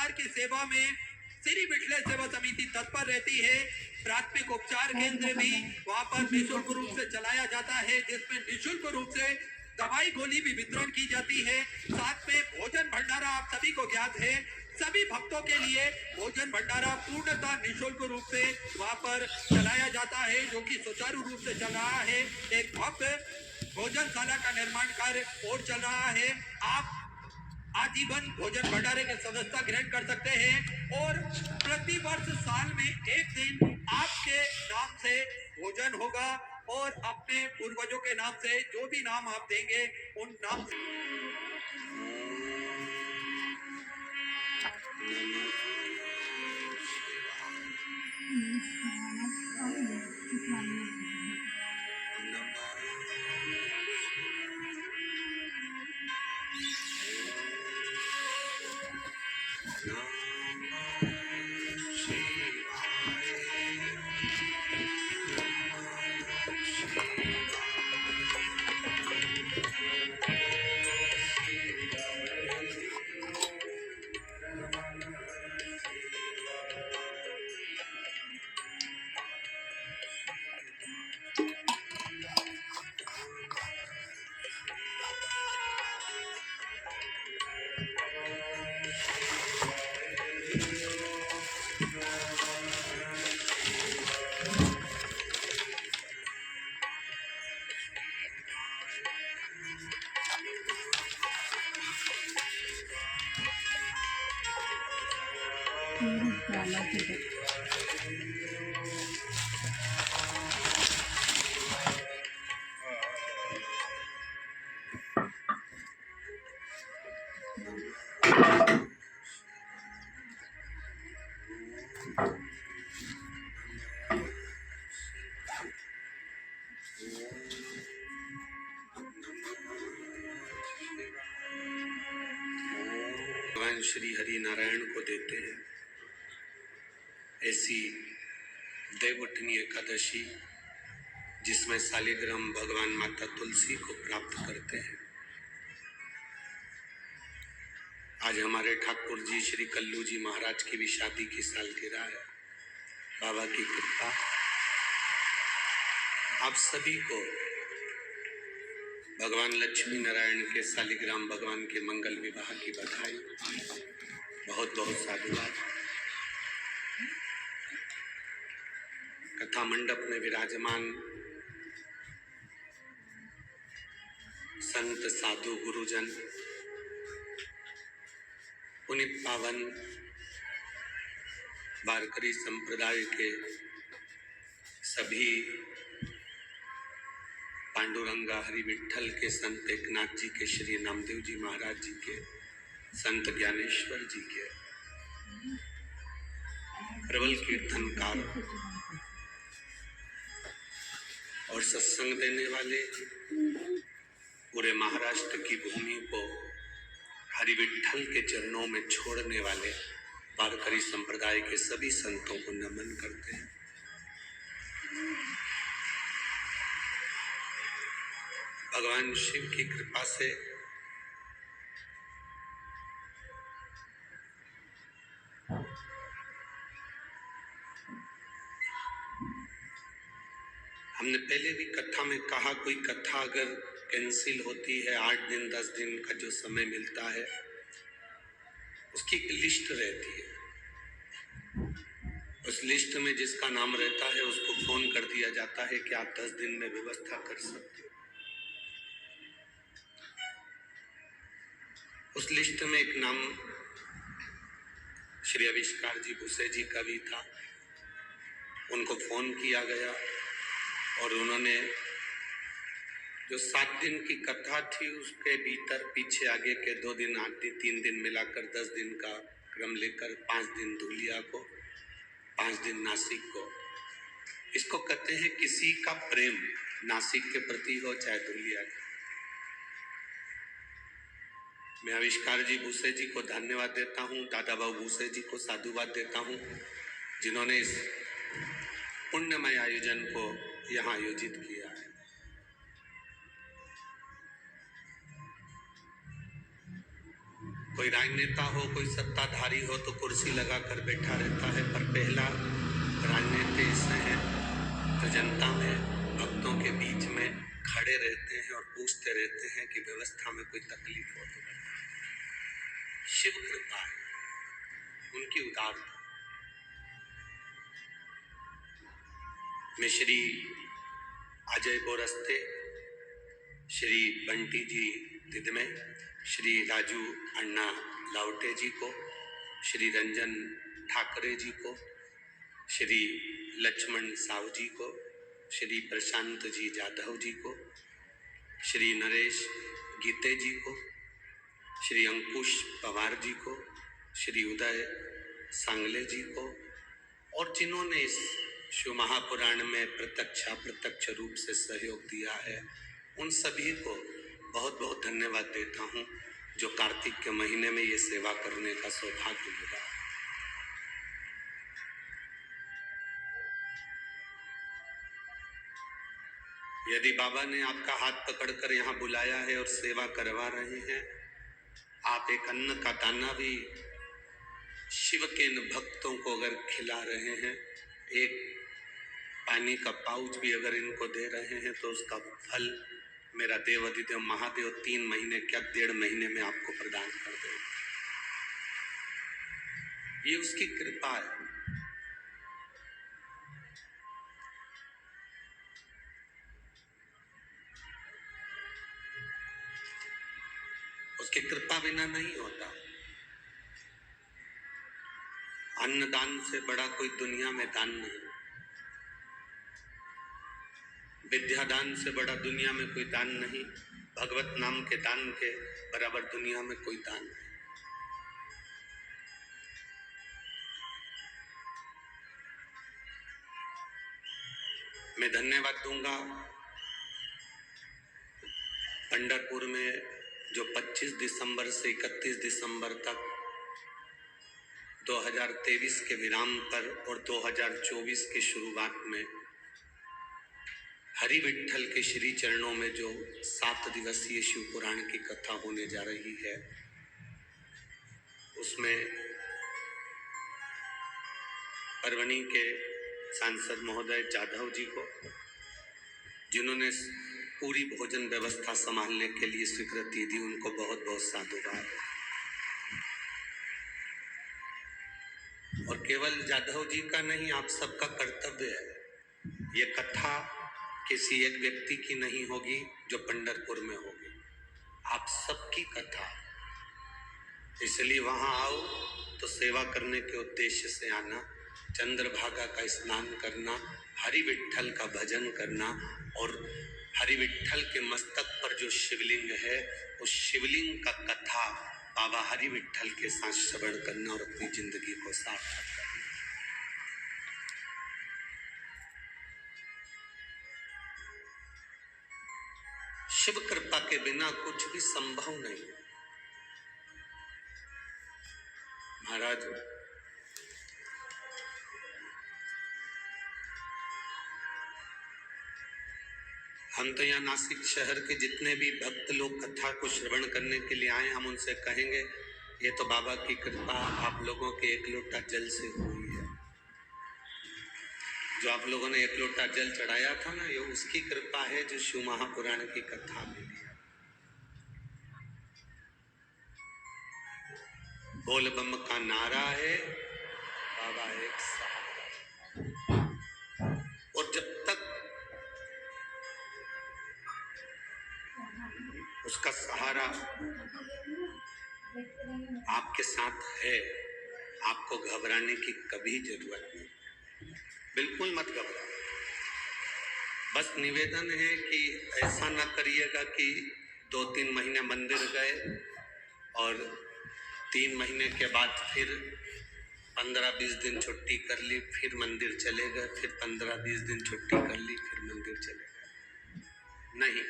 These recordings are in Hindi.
प्रकार की सेवा में श्री मिथिलेश सेवा समिति तत्पर रहती है। प्राथमिक उपचार केंद्र भी वहां पर निःशुल्क रूप से चलाया जाता है, जिसमें निःशुल्क रूप से दवाई गोली भी वितरण की जाती है। साथ में भोजन भंडारा आप सभी को ज्ञात है, सभी भक्तों के लिए भोजन भंडारा पूर्णतः निःशुल्क रूप से वहां पर चलाया जाता है, जो कि सुचारू रूप से चल रहा है। एक भव्य भोजनशाला का निर्माण कार्य और चल रहा है। आप आजीवन भोजन भंडारे के सदस्यता ग्रहण कर सकते हैं और प्रति वर्ष साल में एक दिन आपके नाम से भोजन होगा और अपने पूर्वजों के नाम से जो भी नाम आप देंगे उन नाम से भगवान श्री हरि नारायण को देते हैं। ऐसी देवउठनी एकादशी जिसमें शालिग्राम भगवान माता तुलसी को प्राप्त करते हैं। आज हमारे ठाकुर जी श्री कल्लू जी महाराज की भी शादी की सालगिरह है। बाबा की कृपा आप सभी को भगवान लक्ष्मी नारायण के शालिग्राम भगवान के मंगल विवाह की बधाई, बहुत बहुत साधुवाद। कथा मंडप में विराजमान संत साधु गुरुजन, पुनित पावन वारकरी संप्रदाय के सभी पांडुरंगा हरि विठल के संत एकनाथ जी के, श्री नामदेव जी महाराज जी के, संत ज्ञानेश्वर जी के, प्रबल कीर्तनकार और सत्संग देने वाले, पूरे महाराष्ट्र की भूमि को हरि विठल के चरणों में छोड़ने वाले वारकरी संप्रदाय के सभी संतों को नमन करते हैं। भगवान शिव की कृपा से हमने पहले भी कथा में कहा, कोई कथा अगर कैंसिल होती है, 8 दिन 10 दिन का जो समय मिलता है, उसकी एक लिस्ट रहती है। उस लिस्ट में जिसका नाम रहता है उसको फोन कर दिया जाता है कि आप 10 दिन में व्यवस्था कर सकते हो। उस लिस्ट में एक नाम श्री आविष्कार जी भूसे जी का भी था। उनको फोन किया गया और उन्होंने जो 7 दिन की कथा थी उसके भीतर पीछे आगे के 2 दिन 8 दिन 3 दिन मिलाकर 10 दिन का क्रम लेकर 5 दिन धूलिया को, 5 दिन नासिक को। इसको कहते हैं किसी का प्रेम नासिक के प्रति हो चाहे धूलिया के। मैं आविष्कार जी भूसे जी को धन्यवाद देता हूँ, दादा बाबू भूसे जी को साधुवाद देता हूँ, जिन्होंने इस पुण्यमय आयोजन को यहाँ आयोजित किया है। कोई राजनेता हो, कोई सत्ताधारी हो तो कुर्सी लगाकर बैठा रहता है, पर पहला राजनीति इससे है तो जनता में, भक्तों के बीच में खड़े रहते हैं और पूछते रहते हैं कि व्यवस्था में कोई तकलीफ हो तो बताओ। शिव कृपा है, उनकी उदारता। मैं श्री अजय बोरस्ते, श्री बंटी जी दिदमे, श्री राजू अन्ना लावटे जी को, श्री रंजन ठाकरे जी को, श्री लक्ष्मण साहू जी को, श्री प्रशांत जी जाधव जी को, श्री नरेश गीते जी को, श्री अंकुश पवार जी को, श्री उदय सांगले जी को, और जिन्होंने इस शिव महापुराण में प्रत्यक्ष रूप से सहयोग दिया है, उन सभी को बहुत बहुत धन्यवाद देता हूँ, जो कार्तिक के महीने में ये सेवा करने का सौभाग्य मिला। यदि बाबा ने आपका हाथ पकड़कर यहाँ बुलाया है और सेवा करवा रहे हैं, आप एक अन्न का दाना भी शिव के इन भक्तों को अगर खिला रहे हैं, एक पानी का पाउच भी अगर इनको दे रहे हैं, तो उसका फल मेरा देवाधिदेव महादेव 3 महीने क्या 1.5 महीने में आपको प्रदान कर देगा। ये उसकी कृपा है। उसकी कृपा बिना नहीं होता। अन्नदान से बड़ा कोई दुनिया में दान नहीं, विद्यादान से बड़ा दुनिया में कोई दान नहीं, भगवत नाम के दान के बराबर दुनिया में कोई दान नहीं। मैं धन्यवाद दूंगा पंढरपुर में जो 25 दिसंबर से 31 दिसंबर तक 2023 के विराम पर और 2024 की शुरुआत में हरि विट्ठल के श्री चरणों में जो 7 दिवसीय शिव पुराण की कथा होने जा रही है, उसमें परवनी के सांसद महोदय जाधव जी को, जिन्होंने पूरी भोजन व्यवस्था संभालने के लिए स्वीकृति दी, उनको बहुत बहुत साधुवाद। और केवल जाधव जी का नहीं, आप सबका कर्तव्य है। ये कथा किसी एक व्यक्ति की नहीं होगी जो पंढरपुर में होगी, आप सबकी कथा। इसलिए वहां आओ तो सेवा करने के उद्देश्य से आना, चंद्रभागा का स्नान करना, हरि विट्ठल का भजन करना, और हरि विट्ठल के मस्तक पर जो शिवलिंग है, उस शिवलिंग का कथा बाबा हरि विट्ठल के साथ श्रवण करना और अपनी जिंदगी को सार्थक करना। शिव कृपा के बिना कुछ भी संभव नहीं। महाराज, हम तो यहाँ नासिक शहर के जितने भी भक्त लोग कथा को श्रवण करने के लिए आए, हम उनसे कहेंगे ये तो बाबा की कृपा आप लोगों के 1 लोटा जल से हुई है। जो आप लोगों ने 1 लोटा जल चढ़ाया था ना, ये उसकी कृपा है जो शिव महापुराण की कथा मिली। बोल बम का नारा है, बाबा एक सहारा। और जब तक उसका सहारा आपके साथ है, आपको घबराने की कभी जरूरत नहीं। बिल्कुल मत घबराओ। बस निवेदन है कि ऐसा ना करिएगा कि 2-3 महीने मंदिर गए और 3 महीने के बाद फिर 15-20 दिन छुट्टी कर ली, फिर मंदिर चले गए, फिर 15-20 दिन छुट्टी कर ली, फिर मंदिर चले गए। नहीं,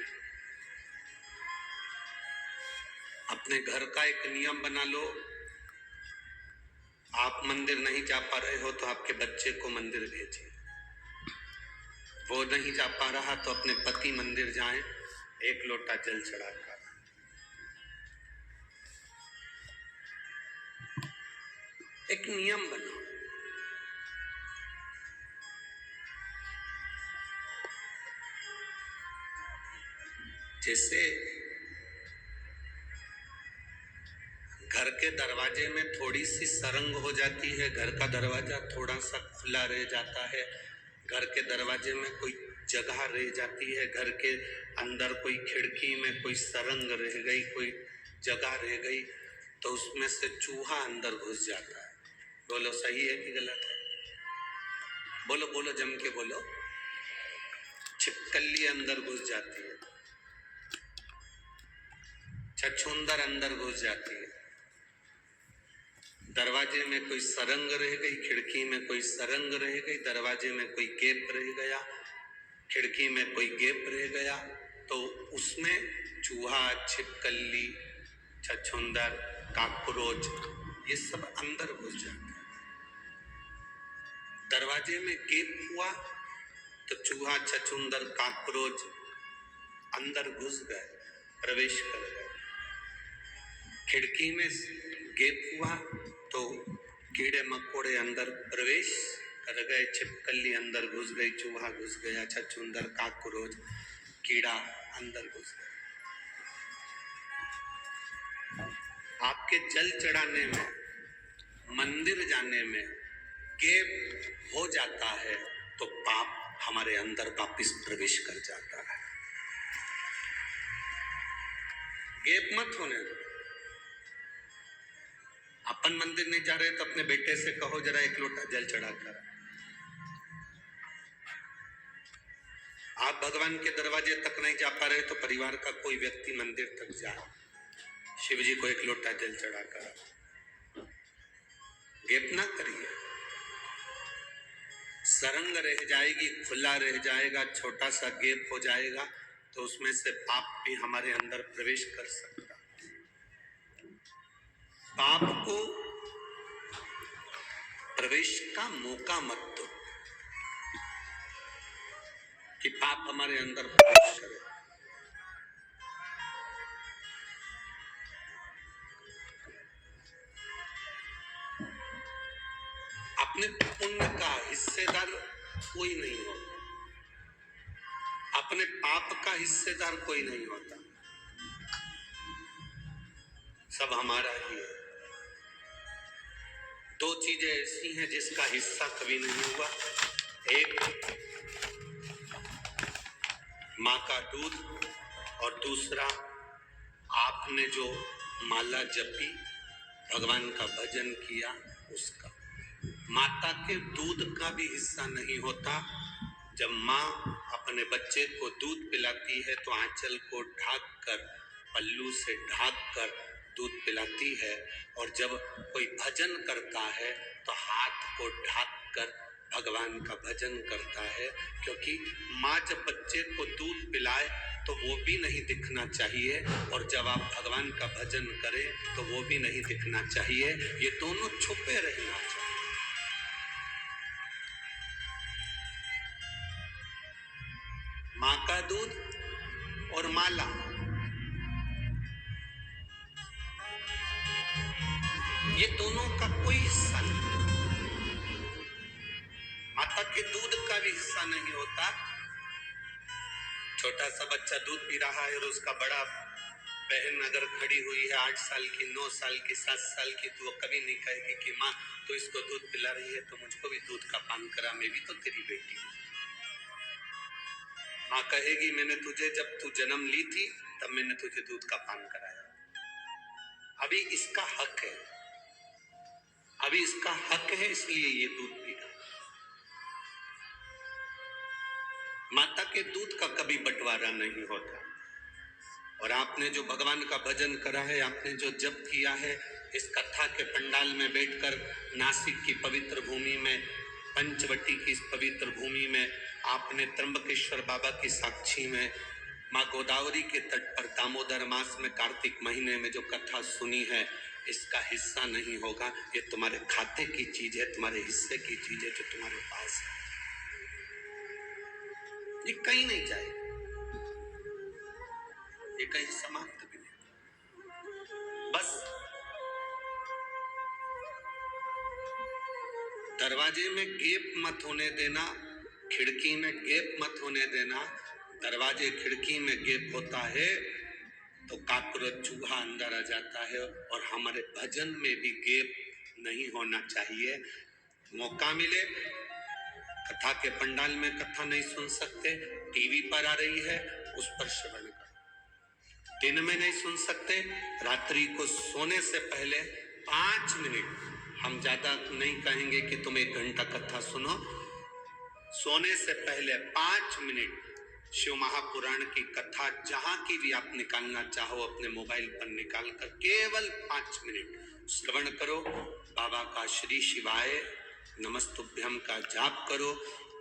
अपने घर का एक नियम बना लो। आप मंदिर नहीं जा पा रहे हो तो आपके बच्चे को मंदिर भेजिए। वो नहीं जा पा रहा तो अपने पति मंदिर जाएं, 1 लोटा जल चढ़ाकर। एक नियम बनाओ। जैसे घर के दरवाजे में थोड़ी सी सरंग हो जाती है, घर का दरवाजा थोड़ा सा खुला रह जाता है, घर के दरवाजे में कोई जगह रह जाती है, घर के अंदर कोई खिड़की में कोई सरंग रह गई, कोई जगह रह गई, तो उसमें से चूहा अंदर घुस जाता है। बोलो सही है कि गलत है? बोलो बोलो, जम के बोलो। छिपकली अंदर घुस जाती है, छछूंदर अंदर घुस जाती है, दरवाजे में कोई सरंग रह गई, खिड़की में कोई सरंग रह गई, दरवाजे में कोई गेप रह गया, खिड़की में कोई गेप रह गया, तो उसमें चूहा, छिपकली, छछूंदर, काकरोच, ये सब अंदर घुस जाते हैं। दरवाजे में गेप हुआ तो चूहा, छछूंदर, काकरोच अंदर घुस गए, प्रवेश कर गए। खिड़की में गेप हुआ तो कीड़े मकोड़े अंदर प्रवेश कर गए, छिपकली अंदर घुस गई, चूहा घुस गया, छछूंदर, काकरोच, कीड़ा अंदर घुस गया। आपके जल चढ़ाने में, मंदिर जाने में गेप हो जाता है तो पाप हमारे अंदर वापिस प्रवेश कर जाता है। गेप मत होने दो। अपन मंदिर नहीं जा रहे तो अपने बेटे से कहो जरा एक लोटा जल चढ़ा कर। आप भगवान के दरवाजे तक नहीं जा पा रहे तो परिवार का कोई व्यक्ति मंदिर तक जाए, शिव जी को एक लोटा जल चढ़ा कर। गेप ना करिए, सरंग रह जाएगी, खुला रह जाएगा, छोटा सा गेप हो जाएगा तो उसमें से पाप भी हमारे अंदर प्रवेश कर सकता। पाप को प्रवेश का मौका मत दो कि पाप हमारे अंदर प्रवेश करे। अपने पुण्य का हिस्सेदार कोई नहीं होता, अपने पाप का हिस्सेदार कोई नहीं होता, सब हमारा ही है। दो चीजें ऐसी हैं जिसका हिस्सा कभी नहीं हुआ, एक माँ का दूध और दूसरा आपने जो माला जपी, भगवान का भजन किया उसका। माता के दूध का भी हिस्सा नहीं होता। जब माँ अपने बच्चे को दूध पिलाती है तो आंचल को ढाक कर, पल्लू से ढाक कर दूध पिलाती है, और जब कोई भजन करता है तो हाथ को ढाक कर भगवान का भजन करता है। क्योंकि माँ जब बच्चे को दूध पिलाए तो वो भी नहीं दिखना चाहिए, और जब आप भगवान का भजन करें तो वो भी नहीं दिखना चाहिए, ये दोनों छुपे रहना चाहिए। माँ का दूध और माला, ये दोनों का कोई हिस्सा नहीं। माता के दूध का भी हिस्सा नहीं होता। छोटा सा बच्चा दूध पी रहा है और उसका बड़ा बहन अगर खड़ी हुई है 8 साल की, 9 साल की, 7 साल की, तो वो कभी नहीं कहेगी कि माँ तो इसको दूध पिला रही है तो मुझको भी दूध का पान करा, मैं भी तो तेरी बेटी हूँ। माँ कहेगी मैंने तुझे, जब तू जन्म ली थी तब मैंने तुझे दूध का पान कराया, अभी इसका हक है, अभी इसका हक है, इसलिए ये दूध पी रहा। माता के दूध का कभी बंटवारा नहीं होता। और आपने जो भगवान का भजन करा है, आपने जो जप किया है, इस कथा के पंडाल में बैठकर नासिक की पवित्र भूमि में, पंचवटी की इस पवित्र भूमि में, आपने त्र्यंबकेश्वर बाबा की साक्षी में, माँ गोदावरी के तट पर दामोदर मास में कार्तिक महीने में जो कथा सुनी है, इसका हिस्सा नहीं होगा। ये तुम्हारे खाते की चीज है, तुम्हारे हिस्से की चीज है जो तुम्हारे पास है, ये कहीं नहीं जाएगा, ये कहीं समाप्त भी नहीं। बस दरवाजे में गैप मत होने देना, खिड़की में गैप मत होने देना। दरवाजे खिड़की में गैप होता है तो काकरोच चूहा अंदर आ जाता है, और हमारे भजन में भी गैप नहीं होना चाहिए। मौका मिले, कथा के पंडाल में कथा नहीं सुन सकते, टीवी पर आ रही है उस पर श्रवण करो। दिन में नहीं सुन सकते, रात्रि को सोने से पहले 5 मिनट, हम ज्यादा नहीं कहेंगे कि तुम 1 घंटा कथा सुनो, सोने से पहले 5 मिनट शिव महापुराण की कथा जहां की भी आप निकालना चाहो अपने मोबाइल पर निकाल कर केवल 5 मिनट श्रवण करो। बाबा का श्री शिवाय नमस्तुभ्यम का जाप करो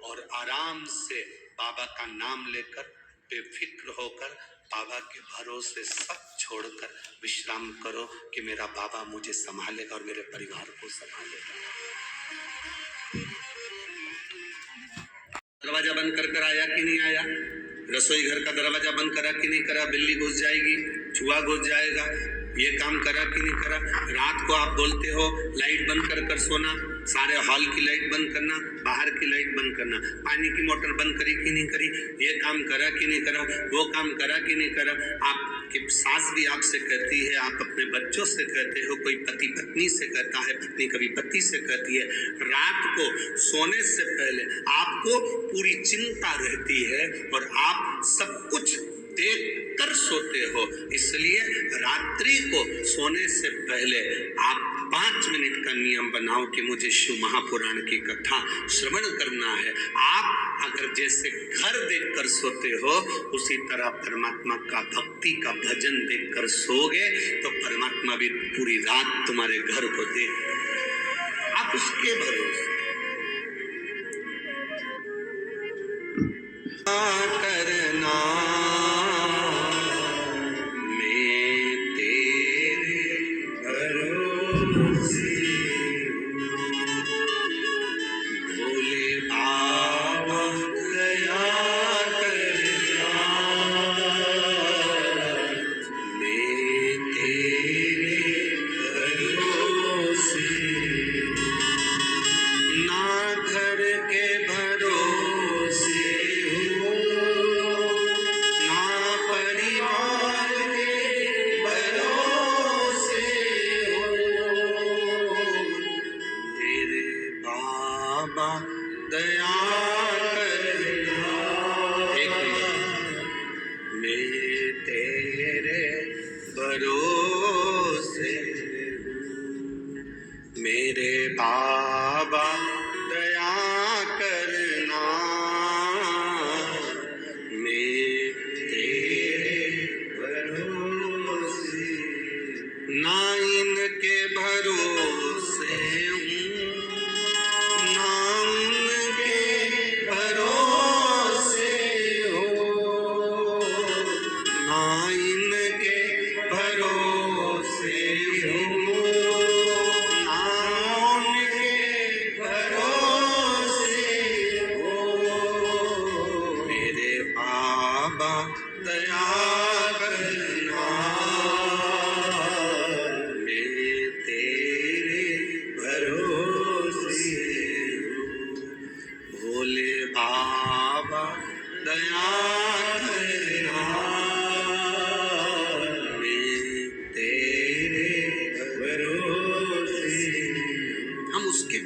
और आराम से बाबा का नाम लेकर बेफिक्र होकर बाबा के भरोसे सब छोड़कर विश्राम करो कि मेरा बाबा मुझे संभालेगा और मेरे परिवार को संभालेगा। दरवाजा बंद कर कर आया कि नहीं आया? रसोई घर का दरवाजा बंद करा कि नहीं करा? बिल्ली घुस जाएगी, चूहा घुस जाएगा, ये काम करा कि नहीं करा? रात को आप बोलते हो लाइट बंद कर कर सोना, सारे हॉल की लाइट बंद करना, बाहर की लाइट बंद करना, पानी की मोटर बंद करी कि नहीं करी, ये काम करा कि नहीं करा, वो काम करा कि नहीं करा। आपकी सास भी आपसे कहती है, आप अपने बच्चों से कहते हो, कोई पति पत्नी से कहता है, पत्नी कभी पति से कहती है। रात को सोने से पहले आपको पूरी चिंता रहती है और आप सब कुछ देख कर सोते हो, इसलिए रात्रि को सोने से पहले आप 5 मिनट का नियम बनाओ कि मुझे शिव महापुराण की कथा श्रवण करना है। आप अगर जैसे घर देखकर सोते हो उसी तरह परमात्मा का भक्ति का भजन देखकर सोगे तो परमात्मा भी पूरी रात तुम्हारे घर को देख, आप उसके भरोसे करना।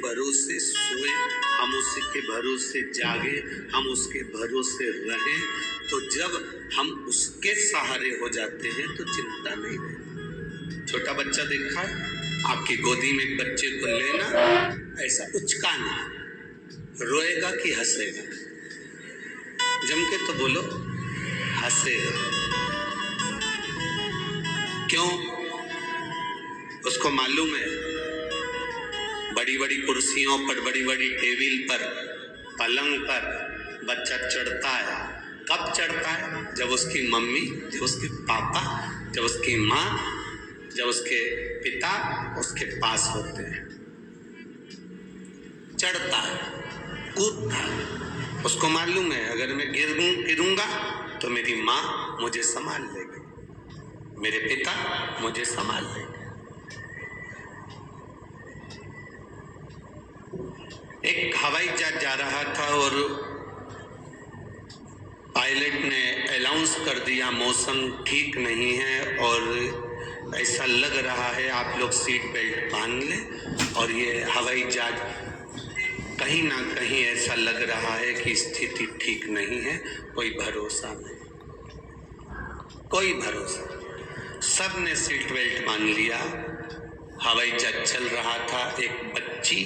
भरोसे सोए, हम उसके भरोसे जागे, हम उसके भरोसे रहें, तो जब हम उसके सहारे हो जाते हैं तो चिंता नहीं रहती। छोटा बच्चा देखा है, आपकी गोदी में एक बच्चे को लेना, ऐसा उचकाना, रोएगा कि हंसेगा? जम के तो बोलो, हंसेगा। क्यों? उसको मालूम है बड़ी बड़ी कुर्सियों पर, बड़ी बड़ी टेबल पर, पलंग पर बच्चा चढ़ता है। कब चढ़ता है? जब उसकी मम्मी, जब उसके पापा, जब उसकी माँ, जब उसके पिता उसके पास होते हैं, चढ़ता है, कूदता है। उसको मालूम है अगर मैं गिरूंगा तो मेरी माँ मुझे संभाल लेगी, मेरे पिता मुझे संभाल लेंगे। हवाई जहाज जा रहा था और पायलट ने अनाउंस कर दिया मौसम ठीक नहीं है और ऐसा लग रहा है आप लोग सीट बेल्ट बांध लें। और ये हवाई जहाज कहीं ना कहीं ऐसा लग रहा है कि स्थिति ठीक नहीं है, कोई भरोसा नहीं, कोई भरोसा। सब ने सीट बेल्ट बांध लिया। हवाई जहाज चल रहा था। एक बच्ची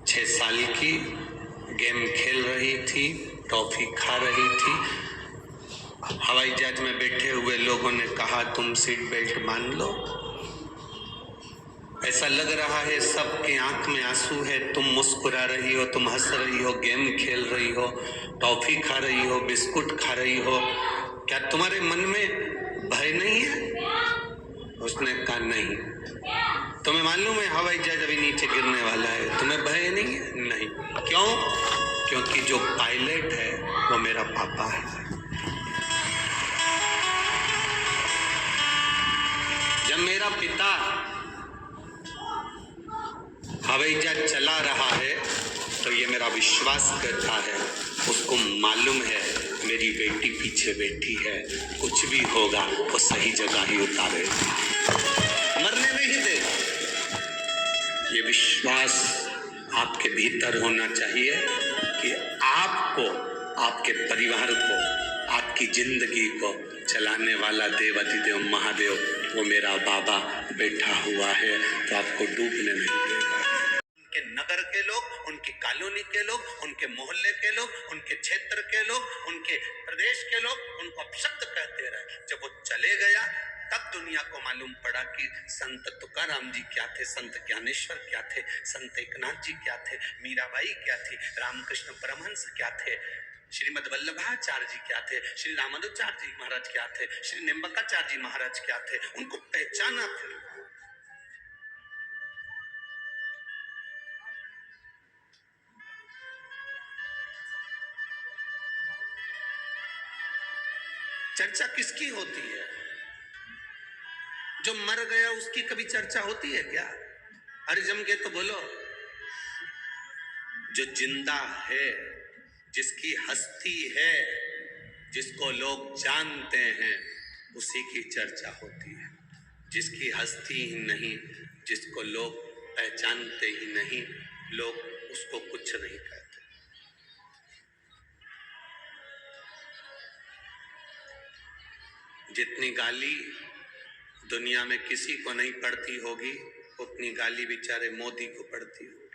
6 साल की गेम खेल रही थी, टॉफी खा रही थी। हवाई जहाज में बैठे हुए लोगों ने कहा तुम सीट बेल्ट बांध लो। ऐसा लग रहा है सबके आंख में आंसू है, तुम मुस्कुरा रही हो, तुम हंस रही हो, गेम खेल रही हो, टॉफी खा रही हो, बिस्कुट खा रही हो, क्या तुम्हारे मन में भय नहीं है? उसने कहा नहीं। तुम्हें मालूम है हवाई जहाज अभी नीचे गिरने वाला है, तुम्हें भय नहीं है? नहीं। क्यों? क्योंकि जो पायलट है वो मेरा पापा है। जब मेरा पिता हवाई जहाज चला रहा है तो ये मेरा विश्वास करता है, उसको मालूम है मेरी बेटी पीछे बैठी है, कुछ भी होगा वो सही जगह ही उतारे, मरने नहीं दे। ये विश्वास आपके भीतर होना चाहिए कि आपको, आपके परिवार को, आपकी जिंदगी को चलाने वाला देवाधिदेव महादेव वो मेरा बाबा बैठा हुआ है, तो आपको डूबने नहीं देगा। उनके नगर के लोग, उनकी कॉलोनी के लोग, उनके मोहल्ले के लोग, उनके क्षेत्र के लोग, उनके प्रदेश के लोग उनको अपशब्द कहते रहे। जब वो चले गया तब दुनिया को मालूम पड़ा कि संत तुकाराम जी क्या थे, संत ज्ञानेश्वर क्या थे, संत एकनाथ जी क्या थे, मीराबाई क्या थी, रामकृष्ण परमहंस क्या थे, श्रीमद वल्लभाचार्य जी क्या थे, श्री रामानुजाचार्य जी महाराज क्या थे, श्री निम्बकाचार्य जी महाराज क्या थे, उनको पहचाना फिर। चर्चा किसकी होती है? जो मर गया उसकी कभी चर्चा होती है क्या? अरे जम के तो बोलो। जो जिंदा है, जिसकी हस्ती है, जिसको लोग जानते हैं, उसी की चर्चा होती है। जिसकी हस्ती ही नहीं, जिसको लोग पहचानते ही नहीं, लोग उसको कुछ नहीं कहते। जितनी गाली दुनिया में किसी को नहीं पड़ती होगी, उतनी गाली बेचारे मोदी को पड़ती होगी।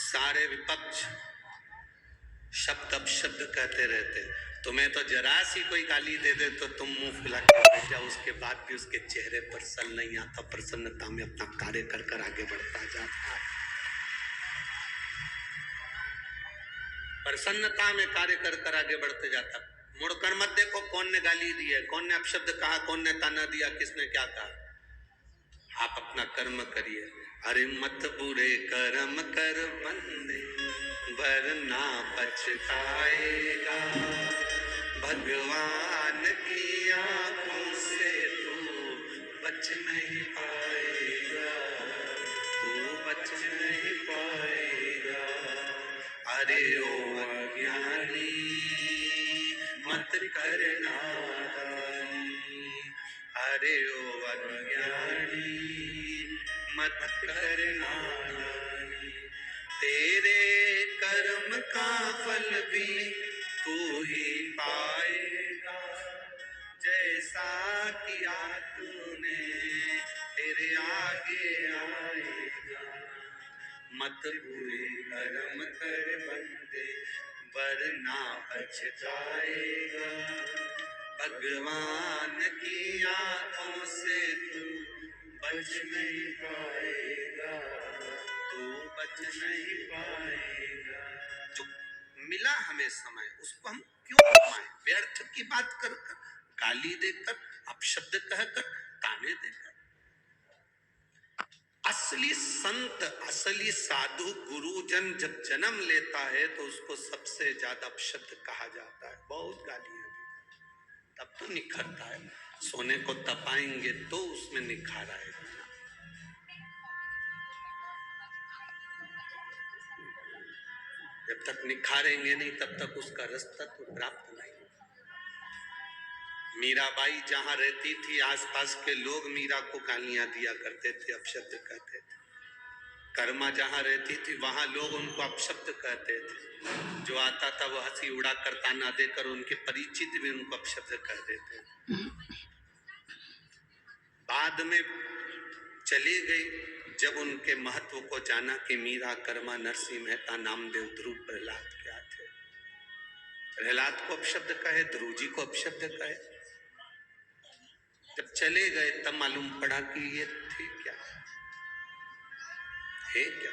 सारे विपक्ष शब्द अपशब्द कहते रहते, तुम्हें तो जरा सी कोई गाली दे दे तो तुम मुंह फुला के बैठ जाओ, उसके बाद भी उसके चेहरे पर सल नहीं आता, प्रसन्नता में अपना कार्य कर कर आगे बढ़ता जाता है। प्रसन्नता में कार्य कर कर आगे बढ़ते जाता। मुड़कर मत देखो कौन ने गाली दी है, कौन ने अपशब्द कहा, कौन ने ताना दिया, किसने क्या कहा। आप अपना कर्म करिए। अरे मत बुरे कर्म कर बंदे, वरना पछताएगा, भगवान की आंखों से तू बच नहीं पाएगा, तू बच नहीं पाएगा। अरे ओ अज्ञानी मत करना दानी, अरे ओ अज्ञानी मत करना दानी, तेरे कर्म का फल भी तू ही पाएगा, जैसा किया तूने तेरे आगे आएगा। मत बुरे कर्म कर बंदे, वरना पछताएगा, भगवान की आंखों से तू बच नहीं पाएगा, तू बच नहीं पाएगा। जो मिला हमें समय उसको हम क्यों गवाएं? व्यर्थ की बात कर कर, गाली देकर, अपशब्द कहकर, ताने देकर। असली संत, असली साधु गुरुजन जब जन्म लेता है तो उसको सबसे ज्यादा अपशब्द कहा जाता है, बहुत गालियां दी। तब तो निखरता है। सोने को तपाएंगे तो उसमें निखार आएगा। जब तक निखारेंगे नहीं तब तक उसका रस तत्व प्राप्त नहीं। मीराबाई जहां रहती थी, आसपास के लोग मीरा को गालियां दिया करते थे, अपशब्द कहते थे। कर्मा जहां रहती थी वहां लोग उनको अपशब्द कहते थे। जो आता था वो हंसी उड़ा कर ताना देकर उनके परिचित भी उनको अपशब्द कह देते थे। बाद में चली गई जब उनके महत्व को जाना कि मीरा, कर्मा, नरसिंह मेहता, नामदेव, ध्रुव, प्रहलाद क्या थे। प्रहलाद को अपशब्द कहे, ध्रुव जी को अपशब्द कहे। जब चले गए तब मालूम पड़ा कि ये थे क्या, है क्या।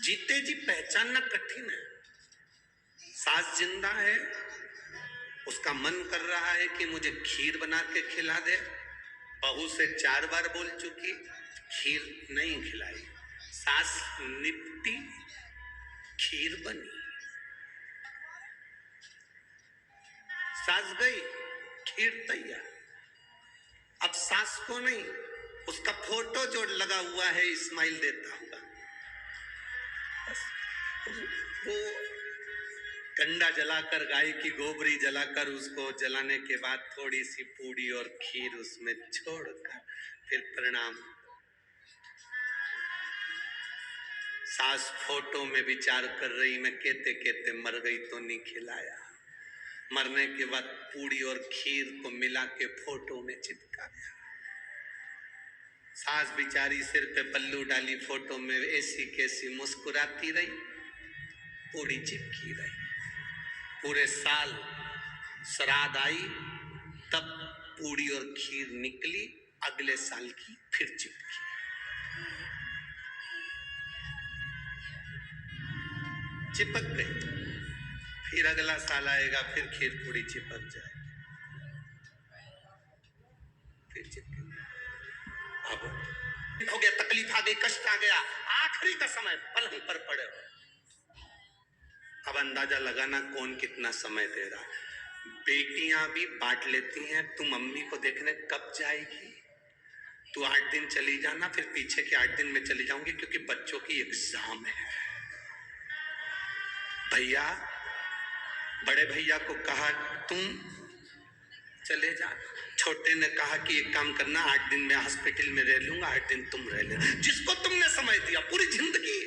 जीते जी पहचानना कठिन है। सास जिंदा है, उसका मन कर रहा है कि मुझे खीर बना के खिला दे। बहू से 4 बार बोल चुकी, खीर नहीं खिलाई। सास निपटी, खीर बनी। सास गई, खीर तैयार। अब सास को नहीं, उसका फोटो जो लगा हुआ है इस्माइल देता होगा, वो कंडा जलाकर, गाय की गोबरी जलाकर, उसको जलाने के बाद थोड़ी सी पूड़ी और खीर उसमें छोड़कर फिर प्रणाम। सास फोटो में विचार कर रही, मैं कहते कहते मर गई तो नहीं खिलाया। मरने के बाद पूड़ी और खीर को मिला के फोटो में चिपकाया। सास बेचारी सिर पे पल्लू डाली, फोटो में ऐसी कैसी मुस्कुराती रही, पूड़ी चिपकी रही। पूरे साल श्राद्ध आई तब पूड़ी और खीर निकली, अगले साल की फिर चिपकी। चिपक गई, फिर अगला साल आएगा, फिर खीर पूड़ी चिपक जाएगी, फिर चिपक। अब हो गया, तकलीफ आ गई, कष्ट आ गया, आखिरी का समय, पलंग पर पड़े हो। अब अंदाजा लगाना कौन कितना समय दे रहा है। बेटियां भी बांट लेती हैं, तू मम्मी को देखने कब जाएगी, तू 8 दिन चली जाना, फिर पीछे के 8 दिन में चली जाऊंगी क्योंकि बच्चों की एग्जाम है। भैया, बड़े भैया को कहा तुम चले जा, छोटे ने कहा कि एक काम करना, 8 दिन में हॉस्पिटल में रह लूंगा, 8 दिन तुम रह लेना। जिसको तुमने समय दिया पूरी जिंदगी,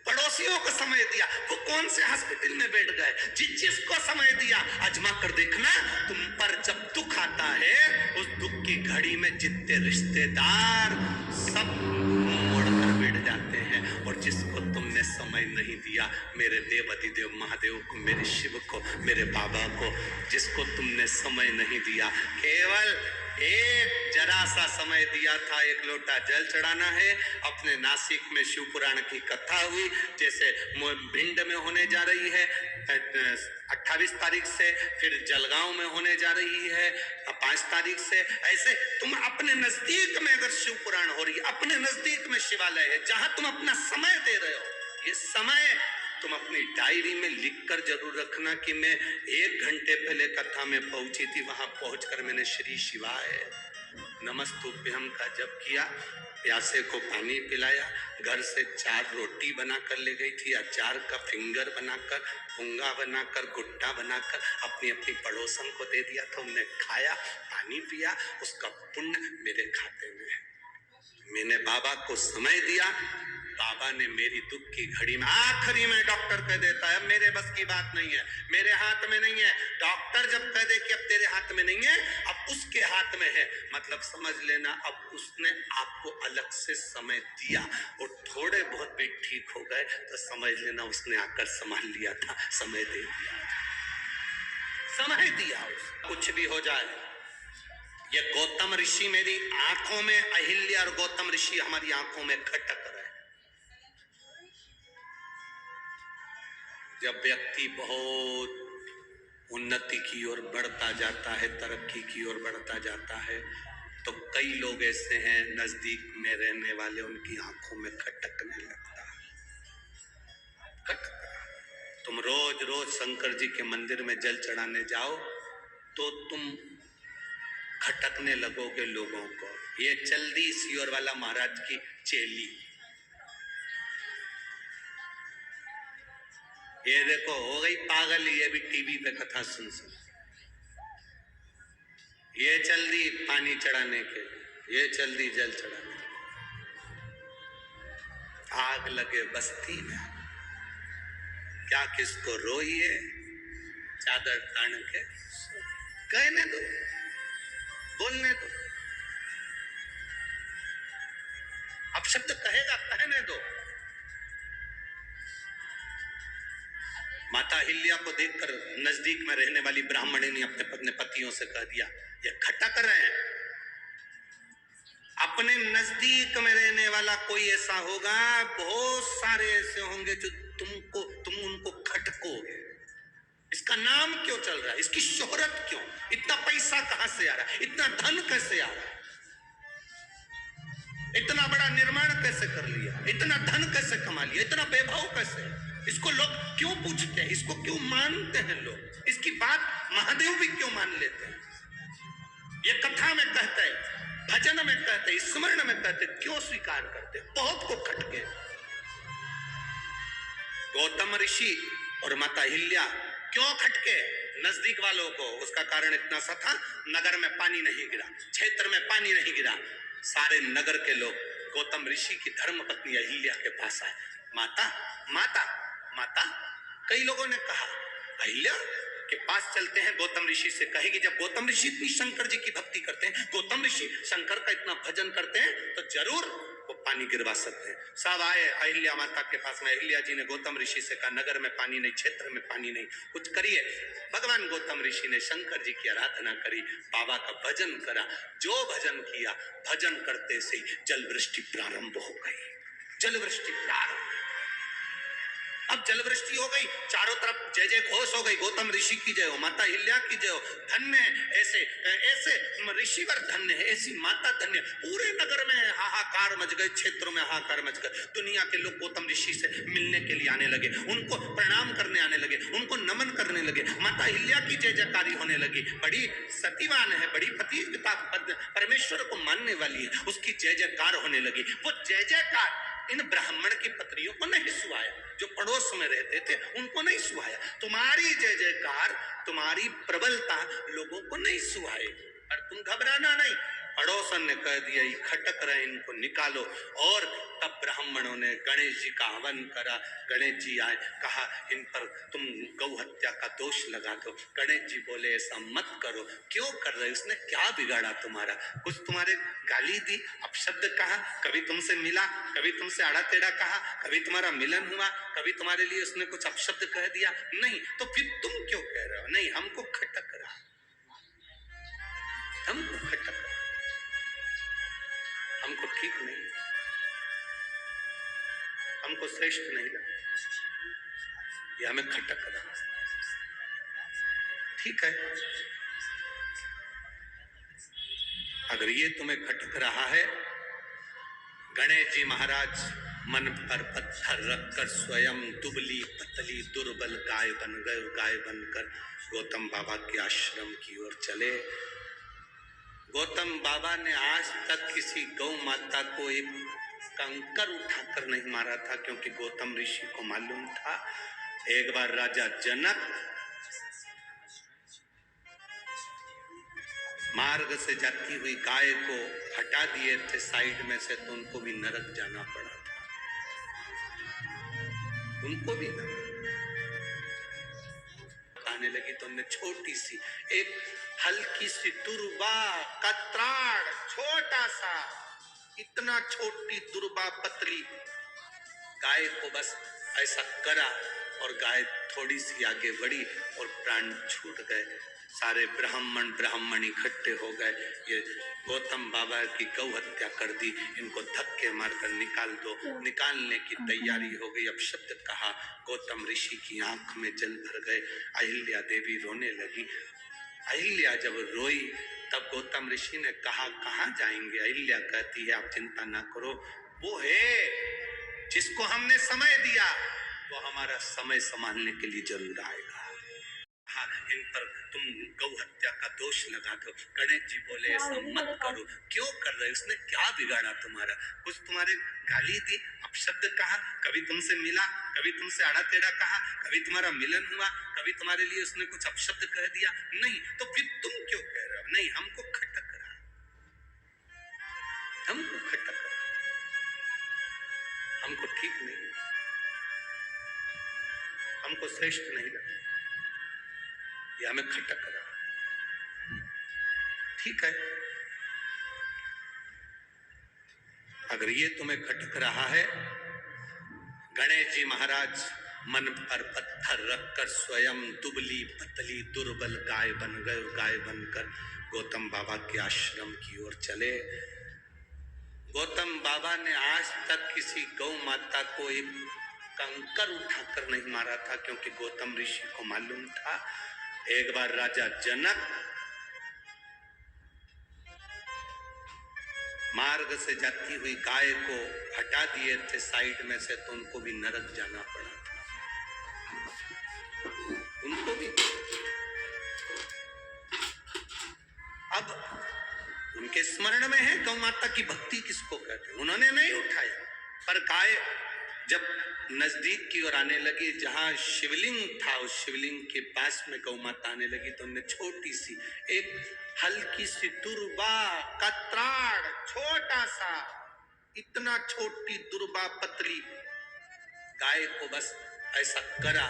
पड़ोसियों को समय दिया, वो कौन से हॉस्पिटल में बैठ गए। जिसको समय दिया आजमा कर देखना, तुम पर जब दुख आता है, उस दुख की घड़ी में जितने रिश्तेदार सब मोड़ कर बैठ जाते हैं। और जिसको तुमने समय नहीं दिया, मेरे देव अधिदेव महादेव को, मेरे शिव को, मेरे बाबा को, जिसको तुमने समय नहीं दिया, केवल एक जरा सा समय दिया था, 1 लोटा जल चढ़ाना है। अपने नासिक में शिव पुराण की कथा हुई, जैसे भिंड में होने जा रही है 28 तारीख से, फिर जलगांव में होने जा रही है 5 तारीख से। ऐसे तुम अपने नजदीक में अगर शिव पुराण हो रही है, अपने नजदीक में शिवालय है, जहां तुम अपना समय दे रहे हो, ये समय तुम अपनी डायरी में लिखकर जरूर रखना कि मैं 1 घंटे पहले कथा में पहुंची थी, वहां पहुंचकर मैंने श्री शिवाय नमस्तुभ्यम का जप किया, प्यासे को पानी पिलाया, घर से 4 रोटी बनाकर ले गई थी, अचार का फिंगर बनाकर, पुंगा बनाकर, गुट्टा बनाकर अपनी अपनी पड़ोसन को दे दिया था। उन्हें खाया, पानी पिया, उसका पुण्य मेरे खाते में है। मैंने बाबा को समय दिया, बाबा ने मेरी दुख की घड़ी में, आखिरी में डॉक्टर कह देता है मेरे बस की बात नहीं है, मेरे हाथ में नहीं है। डॉक्टर जब कह दे कि अब तेरे हाथ में नहीं है, अब उसके हाथ में है, मतलब समझ लेना अब उसने आपको अलग से समय दिया। और थोड़े बहुत भी ठीक हो गए तो समझ लेना उसने आकर संभाल लिया था, समय दे दिया, समय दिया। कुछ भी हो जाए, ये गौतम ऋषि मेरी आंखों में, अहिल्या और गौतम ऋषि हमारी आंखों में खटक रहे। जब व्यक्ति बहुत उन्नति की ओर बढ़ता जाता है, तरक्की की ओर बढ़ता जाता है, तो कई लोग ऐसे हैं नजदीक में रहने वाले, उनकी आंखों में खटकने लगता है, खटकता। रोज रोज शंकर जी के मंदिर में जल चढ़ाने जाओ तो तुम खटकने लगोगे लोगों को। ये चल्दी सियोर वाला महाराज की चेली, ये देखो हो गई पागल, ये भी टीवी पे कथा सुन सुन। ये चल दी पानी चढ़ाने के लिए, ये चल दी जल चढ़ाने के लिए। आग लगे बस्ती में, क्या किसको रोइए, चादर तान के कहने दो, बोलने दो। अब शब्द कहेगा, कहने दो। माता अहिल्या को देखकर नजदीक में रहने वाली ब्राह्मणी ने अपने पतियों से कह दिया, ये खटक रहे हैं। अपने नजदीक में रहने वाला कोई ऐसा होगा, बहुत सारे ऐसे होंगे जो तुम उनको खटकोगे। इसका नाम क्यों चल रहा है, इसकी शोहरत क्यों, इतना पैसा कहां से आ रहा है, इतना धन कैसे आ रहा है, इतना बड़ा निर्माण कैसे कर लिया, इतना धन कैसे कमा लिया, इतना वैभव कैसे। इसको लोग क्यों पूछते हैं, इसको क्यों मानते हैं लोग, इसकी बात महादेव भी क्यों मान लेते हैं। ये कथा में कहते हैं, भजन में कहते हैं, स्मरण में कहते हैं, क्यों स्वीकार करते हैं। बहुत को खटके। गौतम ऋषि और माता अहिल्या क्यों खटके नजदीक वालों को, उसका कारण इतना सा था, नगर में पानी नहीं गिरा, क्षेत्र में पानी नहीं गिरा। सारे नगर के लोग गौतम ऋषि की धर्म पत्नी अहिल्या के पास आए। माता माता माता, कई लोगों ने कहा अहिल्या के पास चलते हैं, गौतम ऋषि से कहेगी। जब गौतम ऋषि इतनी शंकर जी की भक्ति करते हैं, गौतम ऋषि शंकर का इतना भजन करते हैं, तो जरूर वो पानी गिरवा सकते हैं। सब आए अहिल्या माता के पास में। अहिल्या जी ने गौतम ऋषि से कहा, नगर में पानी नहीं, क्षेत्र में पानी नहीं, कुछ करिए। भगवान गौतम ऋषि ने शंकर जी की आराधना करी, बाबा का भजन करा। जो भजन किया, भजन करते से जल वृष्टि प्रारंभ हो गई। जल वृष्टि प्रारंभ, अब जल वृष्टि हो गई, चारों तरफ जय जय घोष हो गई। गौतम ऋषि की जय हो, माता अहिल्या की जय हो। धन्य ऐसे ऐसे ऋषिवर धन्य है, ऐसी माता धन्य। पूरे नगर में हाहाकार मच गए, क्षेत्रों में हाहाकार मच गए। दुनिया के लोग गौतम ऋषि से मिलने के लिए आने लगे, उनको प्रणाम करने आने लगे, उनको नमन करने लगे। माता अहिल्या की जय जयकारी होने लगी। बड़ी सतीवान है, बड़ी पतिव्रता, परमेश्वर को मानने वाली है, उसकी जय जयकार होने लगी। वो जय जयकार इन ब्राह्मण की पत्नियों को नहीं सुहाया, जो पड़ोस में रहते थे उनको नहीं सुहाया। तुम्हारी जय जयकार, तुम्हारी प्रबलता लोगों को नहीं सुहाएगी, पर तुम घबराना नहीं। पड़ोसन ने कह दिया, ये खटक रहे, इनको निकालो। और तब ब्राह्मणों ने गणेश जी का हवन करा। गणेश जी आए, कहा इन पर तुम गौ हत्या का दोष लगा दो। गणेश जी बोले, ऐसा मत करो। क्यों कर रहे, उसने क्या बिगाड़ा तुम्हारा, कुछ तुम्हारे गाली दी, अपशब्द कहा, कभी तुमसे मिला, कभी तुमसे आड़ा टेढ़ा कहा, कभी तुम्हारा मिलन हुआ, कभी तुम्हारे लिए उसने कुछ अपशब्द कह दिया, नहीं, तो फिर तुम क्यों कह रहे हो। नहीं, हमको खटक रहा, हमको खटक रहा, हमको ठीक नहीं, हमको श्रेष्ठ नहीं लगा, ये हमें खटक रहा। ठीक है, अगर ये तुम्हें खटक रहा है, गणेश जी महाराज मन पर पत्थर रखकर स्वयं दुबली पतली दुर्बल गाय बन गए। गाय बनकर गौतम बाबा के आश्रम की ओर चले। गौतम बाबा ने आज तक किसी गौ माता को एक कंकर उठाकर नहीं मारा था, क्योंकि गौतम ऋषि को मालूम था, एक बार राजा जनक मार्ग से जाती हुई गाय को हटा दिए थे साइड में से, तो उनको भी नरक जाना पड़ा था, उनको भी नरक। आने लगी तो हमने छोटी सी एक हल्की सी दुर्बा कतराड़, छोटा सा, इतना छोटी दुर्बा पतली गाय को बस ऐसा करा और गाय थोड़ी सी आगे बढ़ी और प्राण छूट गए। सारे ब्राह्मण ब्राह्मण इकट्ठे हो गए, ये गौतम बाबा की गौ हत्या कर दी, इनको धक्के मारकर निकाल दो। निकालने की तैयारी हो गई, अब शब्द कहा, गौतम ऋषि की आंख में जल भर गए। अहिल्या देवी रोने लगी। अहिल्या जब रोई तब गौतम ऋषि ने कहा, कहाँ जाएंगे। अहिल्या कहती है, आप चिंता ना करो, वो है जिसको हमने समय दिया, वो हमारा समय संभालने के लिए जरूर आएगा। हाँ, इन पर तुम गौ हत्या का दोष लगा दो। गणेश जी बोले ऐसा मत करो। क्यों कर रहे? उसने क्या बिगाड़ा तुम्हारा? कुछ तुम्हारे गाली दी, अपशब्द कहा, कभी तुमसे मिला, कभी तुमसे आड़ा टेढ़ा कहा, कभी तुम्हारा मिलन हुआ, कभी तुम्हारे लिए उसने कुछ अपशब्द कह दिया? नहीं, तो फिर तुम क्यों कह रहे हो? नहीं, हमको खटक रहा, हमको खटक रहा, हमको ठीक नहीं, हमको श्रेष्ठ नहीं लगा, ये हमें खटक रहा। ठीक है, अगर ये तुम्हें खटक रहा है, गणेश जी महाराज मन पर पत्थर रखकर स्वयं दुबली पतली दुर्बल गाय बन गए और गाय बनकर गौतम बाबा के आश्रम की ओर चले। गौतम बाबा ने आज तक किसी गौ माता को एक कंकर उठाकर नहीं मारा था, क्योंकि गौतम ऋषि को मालूम था एक बार राजा जनक मार्ग से जाती हुई गाय को हटा दिए थे साइड में से, तो उनको भी नरक जाना पड़ा था, उनको भी। अब उनके स्मरण में है गौ माता की भक्ति किसको कहते हैं, उन्होंने नहीं उठाया। पर गाय जब नजदीक की ओर आने लगी, जहां शिवलिंग था उस शिवलिंग के पास में गौ माता आने लगी, तो उन्हें छोटी सी एक हल्की सी दुर्बा कतराड़, छोटा सा, इतना छोटी दुर्बा पतली गाय को बस ऐसा करा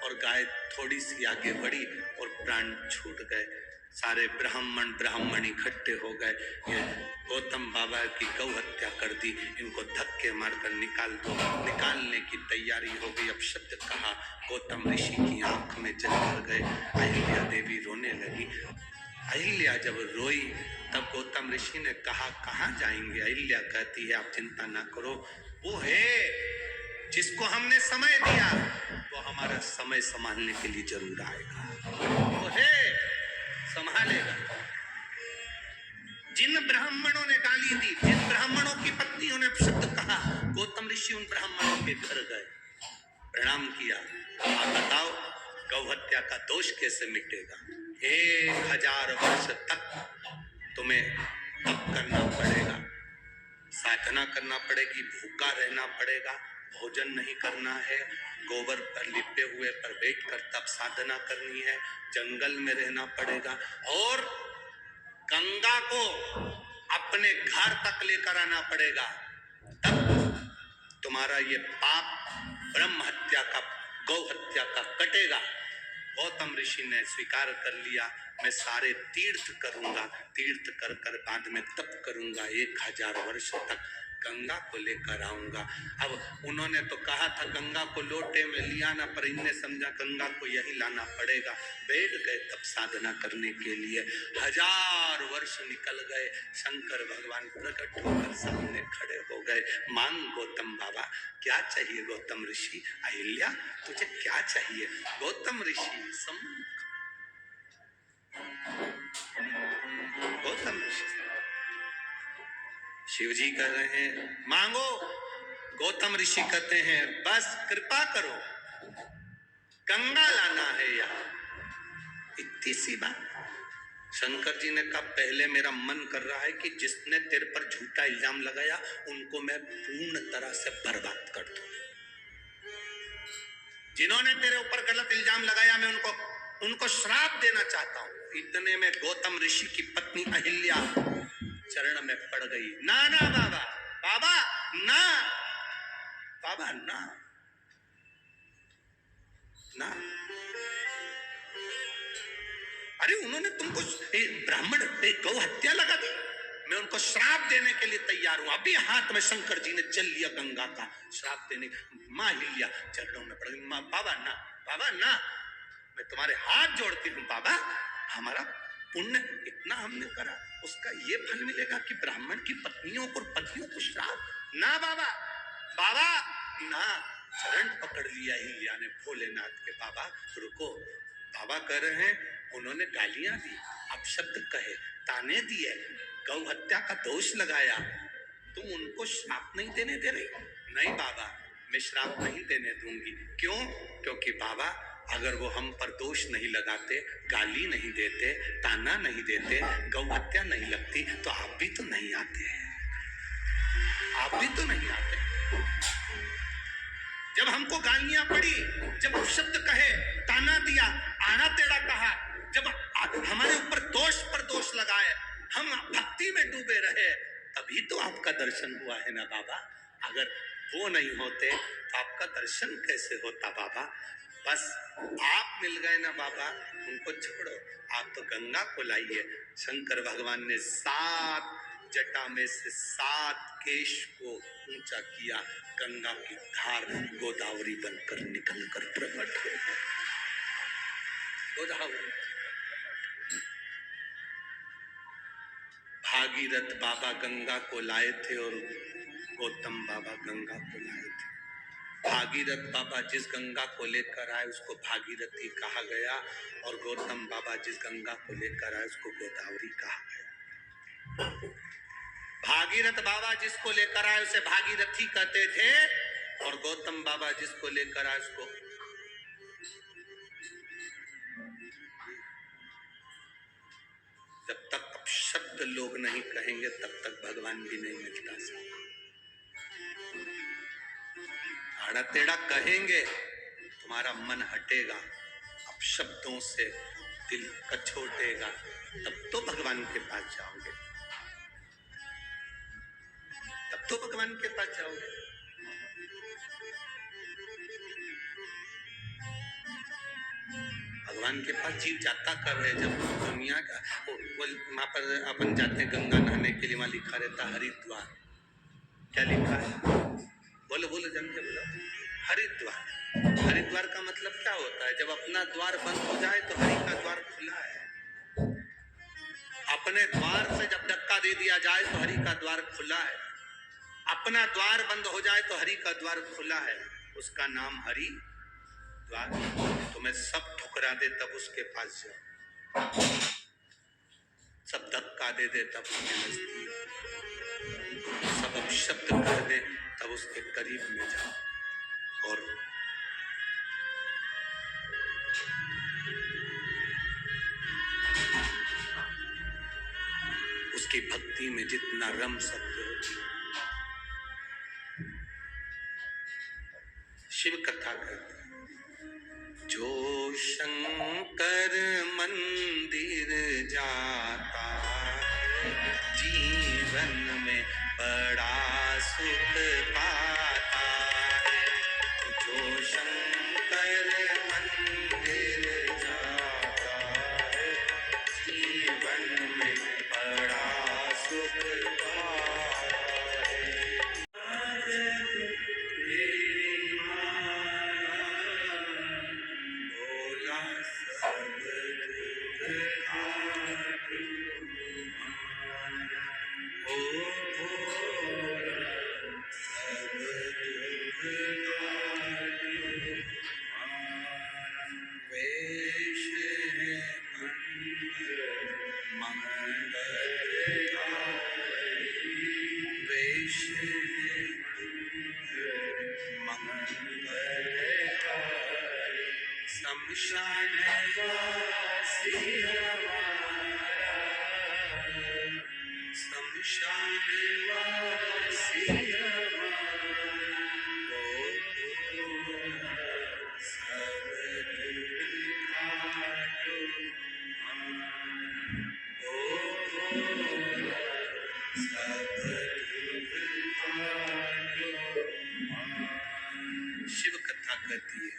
और गाय थोड़ी सी आगे बढ़ी और प्राण छूट गए। सारे ब्राह्मण ब्राह्मण इकट्ठे हो गए, ये गौतम बाबा की गौ हत्या कर दी, इनको धक्के मारकर निकाल दो। निकालने की तैयारी हो गई, अब शब्द कहा, गौतम ऋषि की आंख में जल भर गए। अहिल्या देवी रोने लगी। अहिल्या जब रोई तब गौतम ऋषि ने कहा, कहाँ जाएंगे? अहिल्या कहती है, आप चिंता ना करो, वो है जिसको हमने समय दिया, वो हमारा समय संभालने के लिए जरूर आएगा, वो है, संभालेगा। जिन ब्राह्मणों ने गाली दी, जिन ब्राह्मणों की पत्नियों ने शब्द कहा, गौतम ऋषि उन ब्राह्मणों के घर गए, प्रणाम किया। आप बताओ गौ हत्या का दोष कैसे मिटेगा? 1000 वर्ष तक तुम्हें तप करना पड़ेगा, साधना करना पड़ेगी, भूखा रहना पड़ेगा, भोजन नहीं करना है, गोबर पर लिपे हुए पर बैठकर तप साधना करनी है, जंगल में रहना पड़ेगा, और गंगा को अपने घर तक लेकर आना पड़ेगा, तब तुम्हारा ये पाप ब्रह्म हत्या का, गौ हत्या का कटेगा। गौतम ऋषि ने स्वीकार कर लिया, मैं सारे तीर्थ करूंगा, तीर्थ कर कर बाद में तप करूंगा, 1000 वर्ष तक गंगा को लेकर आऊंगा। अब उन्होंने तो कहा था गंगा को लोटे में लिया ना, पर इनने समझा गंगा को यही लाना पड़ेगा। बैठ गए तप साधना करने के लिए। 1000 वर्ष निकल गए, शंकर भगवान प्रकट होकर सामने खड़े हो गए। मांग गौतम बाबा, क्या चाहिए गौतम ऋषि? अहिल्या तुझे क्या चाहिए? गौतम ऋषि सम्मुख, गौतम ऋषि, शिव जी कह रहे हैं मांगो, गौतम ऋषि कहते हैं बस कृपा करो, गंगा लाना है यहाँ, इतनी सी बात। शंकर जी ने कहा, पहले मेरा मन कर रहा है कि जिसने तेरे पर झूठा इल्जाम लगाया उनको मैं पूर्ण तरह से बर्बाद कर दूं। जिन्होंने तेरे ऊपर गलत इल्जाम लगाया मैं उनको श्राप देना चाहता हूं। इतने में गौतम ऋषि की पत्नी अहिल्या चरण में पड़ गई। ना ना बाबा, बाबा ना, बाबा ना, ना। अरे उन्होंने तुमको ब्राह्मण पे गौ हत्या लगा दी, मैं उनको श्राप देने के लिए तैयार हूं। अभी हाथ में शंकर जी ने चल लिया गंगा का श्राप देने। मां अहिल्या चरणों में पड़ गई। मां, बाबा ना, बाबा ना, मैं तुम्हारे हाथ जोड़ती हूँ बाबा, हमारा पुण्य इतना हमने करा, उसका ये फल मिलेगा कि ब्राह्मण की पत्नियों और पतियों को श्राप? ना बाबा, बाबा ना। चरण पकड़ लिया अहिल्या ने भोलेनाथ के। बाबा रुको, बाबा कह रहे हैं उन्होंने गालियां दी, अपशब्द कहे, ताने दिए, गौ हत्या का दोष लगाया, तुम उनको श्राप नहीं देने दे रही? नहीं बाबा, मैं श्राप नहीं देने दूंगी। क्यों? क्योंकि बाबा अगर वो हम पर दोष नहीं लगाते, गाली नहीं देते, ताना नहीं देते, गौ हत्या नहीं लगती तो आप भी तो नहीं आते, आप भी तो नहीं आते। जब हमको गालियां पड़ी, जब अपशब्द कहे, ताना दिया, आना टेढ़ा कहा, जब हमारे ऊपर दोष पर दोष लगाए, हम भक्ति में डूबे रहे, तभी तो आपका दर्शन हुआ है ना बाबा। अगर वो नहीं होते तो आपका दर्शन कैसे होता बाबा। बस आप मिल गए ना बाबा, उनको छोड़ो, आप तो गंगा को लाइए। शंकर भगवान ने 7 जटा में से 7 केश को ऊंचा किया, गंगा की धार गोदावरी बनकर निकल कर प्रकट हो गई। गोदावरी भागीरथ बाबा गंगा को लाए थे और गौतम बाबा गंगा को लाए थे। भागीरथ बाबा जिस गंगा को लेकर आए उसको भागीरथी कहा गया, और गौतम बाबा जिस गंगा को लेकर आए उसको गोदावरी कहा गया। भागीरथ बाबा जिसको लेकर आए उसे भागीरथी कहते थे, और गौतम बाबा जिसको लेकर आए उसको जब तक अपशब्द लोग नहीं कहेंगे तब तक भगवान भी नहीं मिलता। आड़ा टेढ़ा कहेंगे तुम्हारा मन हटेगा, अपशब्दों से दिल कछोटेगा, तब तो भगवान के पास जाओगे, तब तो भगवान के पास जाओगे। भगवान के पास जीव जाता कब है? जब दुनिया का वहां पर अपन जाते हैं गंगा नहाने के लिए, वहां लिखा रहता हरिद्वार। क्या लिखा है? बोलो बोलो, जम के बोलो। हरिद्वार। हरिद्वार का मतलब क्या होता है? जब अपना द्वार बंद हो जाए तो हरि का द्वार खुला है। अपने द्वार से जब धक्का दे दिया जाए तो हरि का द्वार खुला है। अपना द्वार बंद हो जाए तो हरि का द्वार खुला है। उसका नाम हरि द्वार। तुम्हें सब ठुकरा दे तब उसके पास जाओ, सब धक्का दे दे तब उसके नजदीक, सब अपशब्द कर दे तब उसके करीब में जाओ। और उसकी भक्ति में जितना रम सकते हो। शिव कथा करते जो शंकर मंदिर जाता जीवन में बड़ा सुख पाता है। जो शंकर मंदिर जाता है जीवन में बड़ा सुख पाता है। शिव कथा कहती है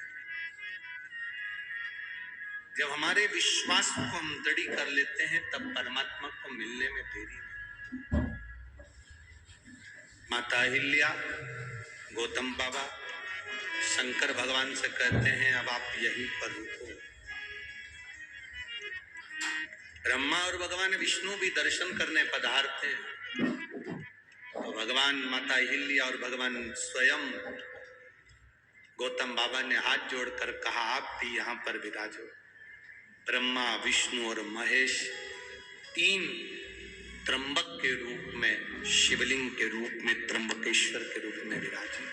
जब हमारे विश्वास को हम दृढ़ कर लेते हैं तब परमात्मा को मिलने में देरी नहीं। माता अहिल्या, गौतम बाबा शंकर भगवान से कहते हैं अब आप यहीं पर रुको। ब्रह्मा और भगवान विष्णु भी दर्शन करने पधारते हैं तो भगवान माता अहिल्या और भगवान स्वयं गौतम बाबा ने हाथ जोड़कर कहा आप भी यहाँ पर विराजो। ब्रह्मा, विष्णु और महेश 3 त्र्यंबक के रूप में, शिवलिंग के रूप में, त्र्यंबकेश्वर के रूप में विराजे।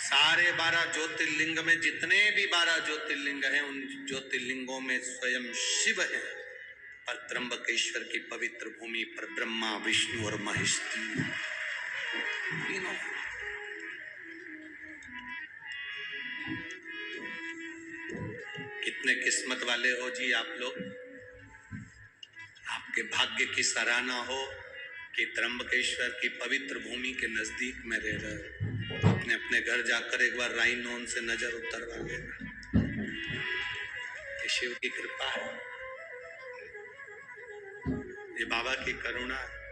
सारे 12 ज्योतिर्लिंग में जितने भी 12 ज्योतिर्लिंग हैं, उन ज्योतिर्लिंगों में स्वयं शिव है। पर त्र्यंबकेश्वर की पवित्र भूमि पर ब्रह्मा, विष्णु और महेश तीनों। कितने किस्मत वाले हो जी आप लोग। आपके भाग्य की सराहना हो कि त्र्यंबकेश्वर की पवित्र भूमि के नजदीक में रह रहे हो। अपने अपने घर जाकर एक बार राइनोन से नजर उतरवा लेना। ये शिव की कृपा है, ये बाबा की करुणा है।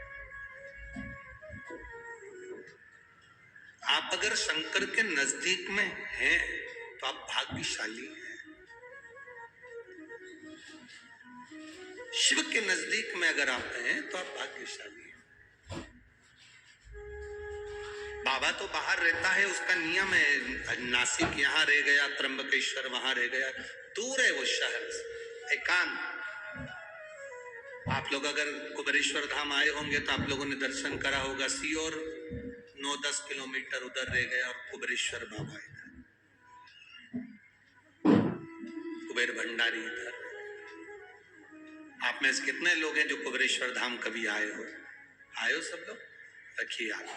आप अगर शंकर के नजदीक में हैं तो आप भाग्यशाली हैं। शिव के नजदीक में अगर आप हैं तो आप भाग्यशाली हैं। बाबा तो बाहर रहता है, उसका नियम है। नासिक यहाँ रह गया, त्र्यंबकेश्वर वहां रह गया, दूर है वो शहर से, एकांत। आप लोग अगर कुबेरेश्वर धाम आए होंगे तो आप लोगों ने दर्शन करा होगा। सीओर 9-10 किलोमीटर उधर रह गया और कुबेरेश्वर बाबा इधर, कुबेर भंडारी इधर। आप में से कितने लोग हैं जो कुबेरेश्वर धाम कभी आए हो? आए हो सब लोग? रखिए आप,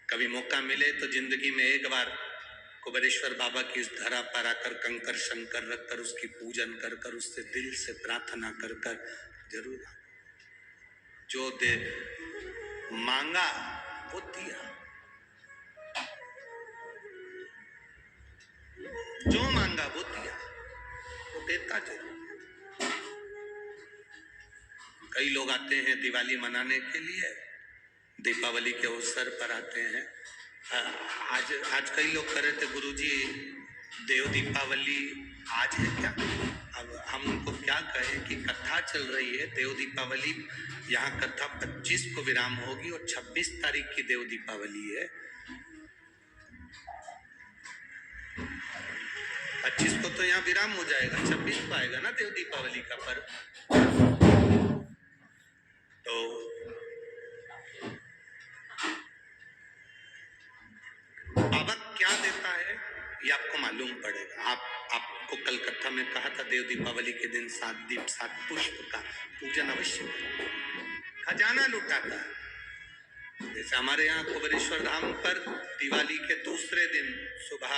कभी मौका मिले तो जिंदगी में एक बार कुबेरेश्वर बाबा की इस धरा पर आकर कंकर शंकर रखकर उसकी पूजन कर कर, उससे दिल से प्रार्थना कर कर जरूर। जो दे मांगा वो दिया, जो मांगा वो दिया, वो देता जरूर। कई लोग आते हैं दिवाली मनाने के लिए, दीपावली के अवसर पर आते हैं। आज कई लोग कह रहे थे गुरुजी देव दीपावली आज है क्या? अब हम उनको क्या कहें कि कथा चल रही है देव दीपावली। यहाँ कथा 25 को विराम होगी और 26 तारीख की देव दीपावली है। 25 को तो यहाँ विराम हो जाएगा, 26 को आएगा ना देव दीपावली का पर्व। तो बाबा क्या देता है ये आपको मालूम पड़ेगा। आपको कल कथा में कहा था देव दीपावली के दिन 7 दीप 7 पुष्प का पूजन अवश्य करें, खजाना लुटाता है। जैसे हमारे यहाँ कुबेरेश्वर धाम पर दिवाली के दूसरे दिन सुबह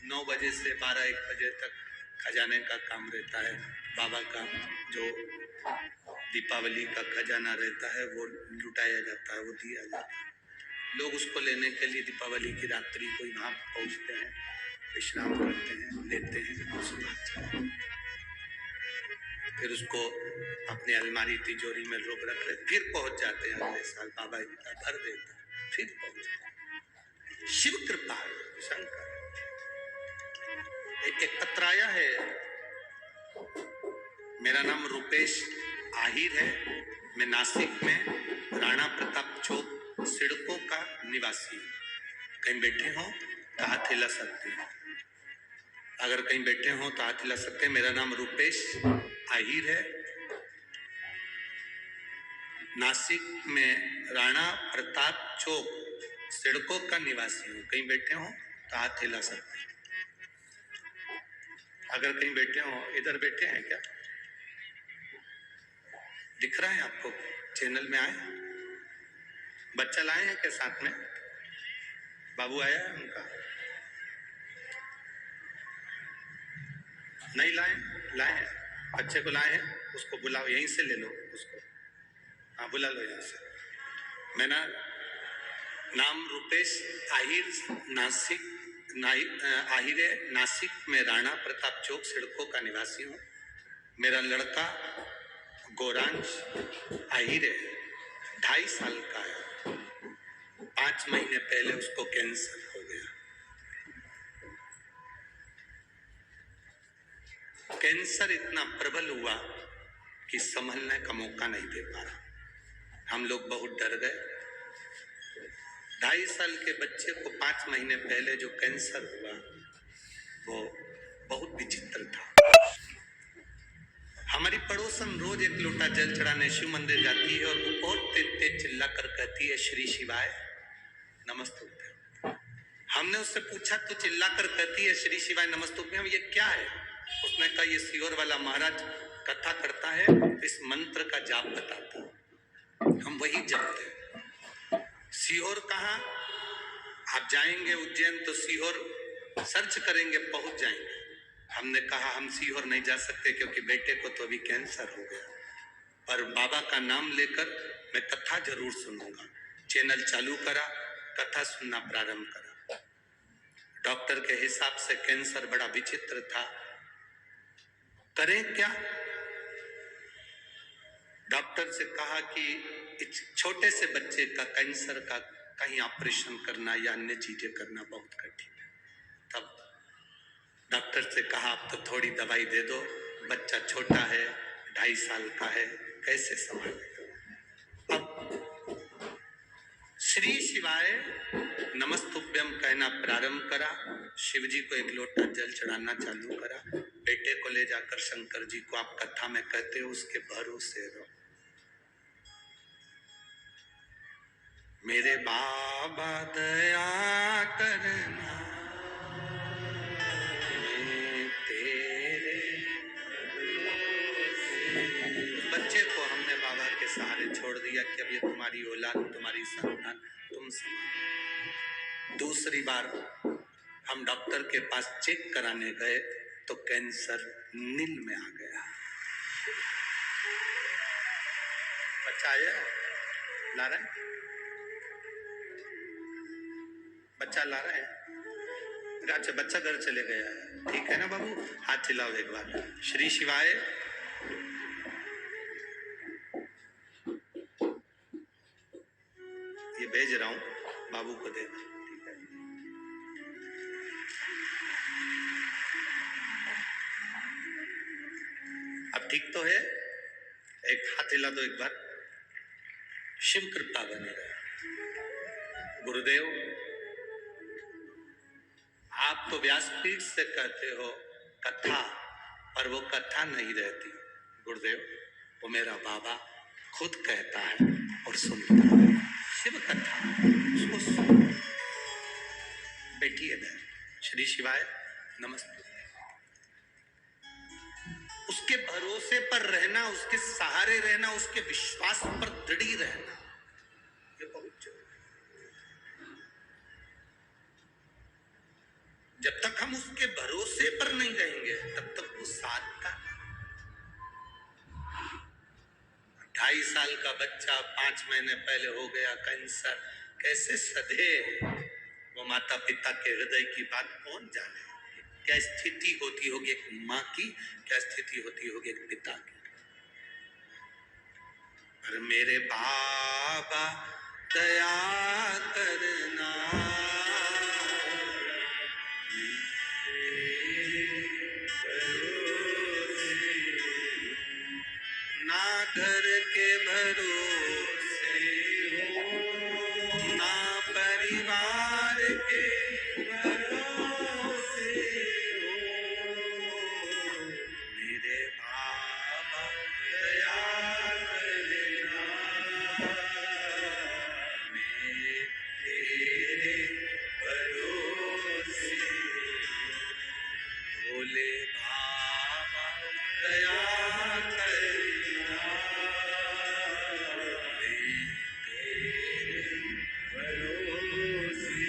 9 बजे से 12-1 बजे तक खजाने का काम रहता है। बाबा का जो दीपावली का खजाना रहता है वो लुटाया जाता है, वो दिया जाता है। लोग उसको लेने के लिए दीपावली की रात्रि को वहां पहुंचते हैं, विश्राम करते हैं, लेते हैं, फिर उसको अपनी अलमारी तिजोरी में रोक रख ले, फिर पहुंच जाते हैं अगले साल। बाबा इतना भर देता है, फिर पहुंचते। शिव कृपा है, शंकर। एक पत्र आया है, मेरा नाम रुपेश आहिर है, मैं नासिक में राणा प्रताप चौक सिड़कों का निवासी। कहीं बैठे हो तो हाथ हिला सकते हैं, अगर कहीं बैठे हो तो हाथ हिला सकते हैं। मेरा नाम रुपेश आहिर है, नासिक में राणा प्रताप चौक सिड़कों का निवासी हूँ। कहीं बैठे हो तो हाथ हिला सकते हैं, अगर कहीं बैठे हो। इधर बैठे हैं क्या? दिख रहा है आपको? चैनल में आए? बच्चा लाए हैं क्या साथ में? बाबू आया है उनका? नहीं लाए? लाए हैं, बच्चे को लाए हैं, उसको बुलाओ, यहीं से ले लो उसको। हाँ बुला लो यहाँ से। मेरा नाम रुपेश आहिर, नासिक आहिर है, नासिक में राणा प्रताप चौक सिड़कों का निवासी हूँ। मेरा लड़का गौरांश आहिर है, 2.5 साल का है। 5 महीने पहले उसको कैंसर हो गया। कैंसर इतना प्रबल हुआ कि संभलने का मौका नहीं दे पा रहा। हम लोग बहुत डर गए। 2.5 साल के बच्चे को 5 महीने पहले जो कैंसर हुआ वो बहुत विचित्र था। हमारी पड़ोसन रोज 1 लोटा जल चढ़ाने शिव मंदिर जाती है और वो बहुत तेज तेज चिल्ला कर कहती है श्री शिवाय नमस्तुभ्यं। हम हमने उससे पूछा तो चिल्लाकर कहती है श्री शिवाय नमस्तुभ्यम, ये क्या है? उसने कहा ये सीहोर वाला महाराज कथा करता है, इस मंत्र का जाप बताता है, हम वही जपते हैं। सीहोर कहाँ? आप जाएंगे उज्जैन तो सीहोर सर्च करेंगे, पहुंच जाएंगे। हमने कहा हम सीहोर नहीं जा सकते क्योंकि बेटे को तो अभी कैंसर हो गया, पर बाबा का नाम लेकर मैं कथा जरूर सुनूंगा। चैनल चालू करा, कथा सुनना प्रारंभ करा। डॉक्टर के हिसाब से कैंसर बड़ा विचित्र था, करें क्या? डॉक्टर से कहा कि इस छोटे से बच्चे का कैंसर का कहीं ऑपरेशन करना या अन्य चीजें करना बहुत कठिन है। तब डॉक्टर से कहा आप तो थोड़ी दवाई दे दो, बच्चा छोटा है, 2.5 साल का है, कैसे संभालेगा? अब श्री शिवाय नमस्तुभ्यम कहना प्रारंभ करा, शिव जी को एक लोटा जल चढ़ाना चालू करा, बेटे को ले जाकर शंकर जी को आप कथा में कहते हो उसके भरोसे रहो। मेरे बाबा दया करना तेरे, बच्चे को हमने बाबा के सहारे छोड़ दिया कि अब ये तुम्हारी औलाद, तुम्हारी संतान, तुम संभालो। दूसरी बार हम डॉक्टर के पास चेक कराने गए तो कैंसर नील में आ गया। बच्चा आया, ला रहे हैं, बच्चा ला रहे हैं। अच्छा, बच्चा घर चले गया है, ठीक है ना बाबू? हाथ हिलाओ एक बार, श्री शिवाय। ये भेज रहा हूं, बाबू को देना, ठीक है? अब ठीक तो है? एक हाथ हिला दो एक बार। शिव कृपा बनी रहे। गुरुदेव, आप तो व्यासपीठ से कहते हो कथा, पर वो कथा नहीं रहती। गुरुदेव, वो मेरा बाबा खुद कहता है और सुनता है, शिव कथा, उसको सुनो। बैठिए इधर, श्री शिवाय नमस्ते। उसके भरोसे पर रहना, उसके सहारे रहना, उसके विश्वास पर दृढ़ रहना, ये बहुत जरूरी। जब तक हम उसके भरोसे पर नहीं रहेंगे तब तक वो साथ का। 2.5 साल का बच्चा 5 महीने पहले हो गया कैंसर, कैसे सधे वो माता पिता के हृदय की बात कौन जाने? क्या स्थिति होती होगी एक माँ की, क्या स्थिति होती होगी एक पिता की? पर मेरे बाबा दया करना, ना घर के भरोसे हो, ना परिवार के भरोसे हो, मेरे बाबा दया करना, मैं तेरे भरोसे, भोले बाबा दया करना, मैं तेरे भरोसे।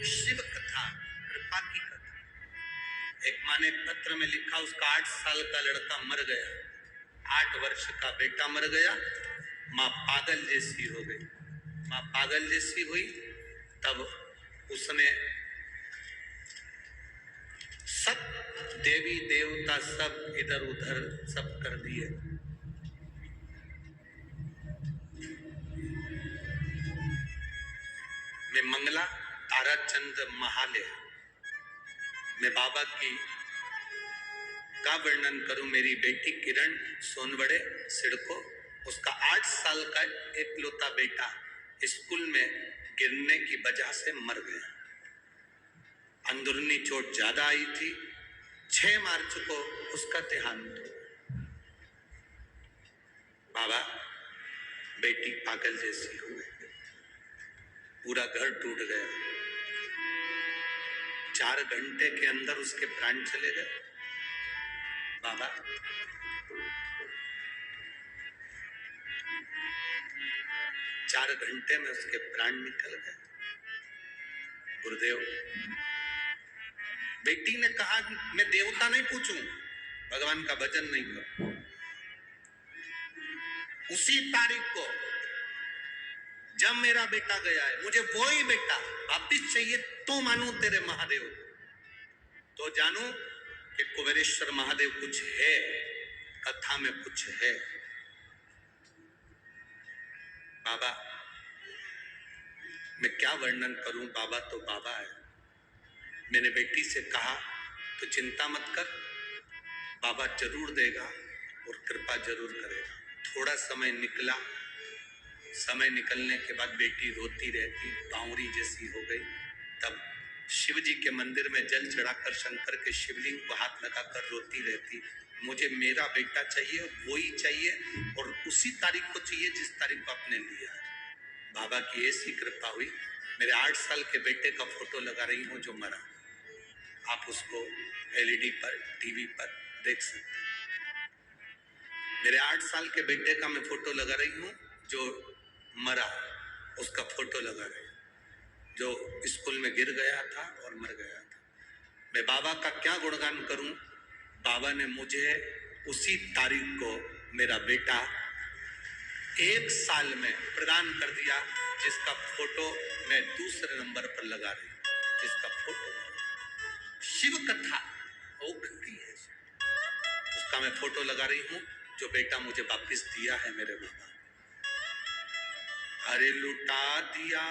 शिव कथा, कृपा की कथा। एक माँ ने पत्र में लिखा, उसका 8 साल का लड़का मर गया, 8 वर्ष का बेटा मर गया, माँ पागल जैसी हो गई। माँ पागल जैसी हुई तब उसने सब देवी देवता सब इधर उधर सब कर दिए। मैं मंगला ताराचंद महाले, मैं बाबा की का वर्णन करूं? मेरी बेटी किरण सोनवड़े सिडको, उसका 8 साल का एकलौता बेटा स्कूल में गिरने की वजह से मर गया। अंदरूनी चोट ज्यादा आई थी। 6 मार्च को उसका देहांत हुआ। बाबा, बेटी पागल जैसी हो गई, पूरा घर टूट गया। 4 घंटे के अंदर उसके प्राण चले गए। बाबा, 4 घंटे में उसके प्राण निकल गए। गुरुदेव, बेटी ने कहा कि मैं देवता नहीं पूछूं, भगवान का भजन नहीं करूं। उसी तारीख को जब मेरा बेटा गया है, मुझे वो ही बेटा वापिस चाहिए तो मानू तेरे महादेव, तो जानू कि कुबेरेश्वर महादेव कुछ है, कथा में कुछ है। बाबा, मैं क्या वर्णन करूं, बाबा तो बाबा है। मैंने बेटी से कहा तो चिंता मत कर, बाबा जरूर देगा और कृपा जरूर करेगा। थोड़ा समय निकला, समय निकलने के बाद बेटी रोती रहती, बावरी जैसी हो गई। तब शिव जी के मंदिर में जल चढ़ाकर शंकर के शिवलिंग को हाथ लगाकर रोती रहती, मुझे मेरा बेटा चाहिए, वो ही चाहिए और उसी तारीख को चाहिए जिस तारीख को आपने लिया है। बाबा की ऐसी कृपा हुई, मेरे 8 साल के बेटे का फोटो लगा रही हूँ जो मरा। आप उसको एलईडी पर, टीवी पर देख सकते हैं। मेरे 8 साल के बेटे का मैं फोटो लगा रही हूँ जो मरा, उसका फोटो लगा रही हूँ, जो स्कूल में गिर गया था और मर गया था। मैं बाबा का क्या गुणगान करूं। बाबा ने मुझे उसी तारीख को मेरा बेटा 1 साल में प्रदान कर दिया, जिसका फोटो मैं दूसरे नंबर पर लगा रही हूं, जिसका फोटो शिव कथा वो घटी है, उसका मैं फोटो लगा रही हूं, जो बेटा मुझे वापिस दिया है मेरे बाबा। अरे लुटा दिया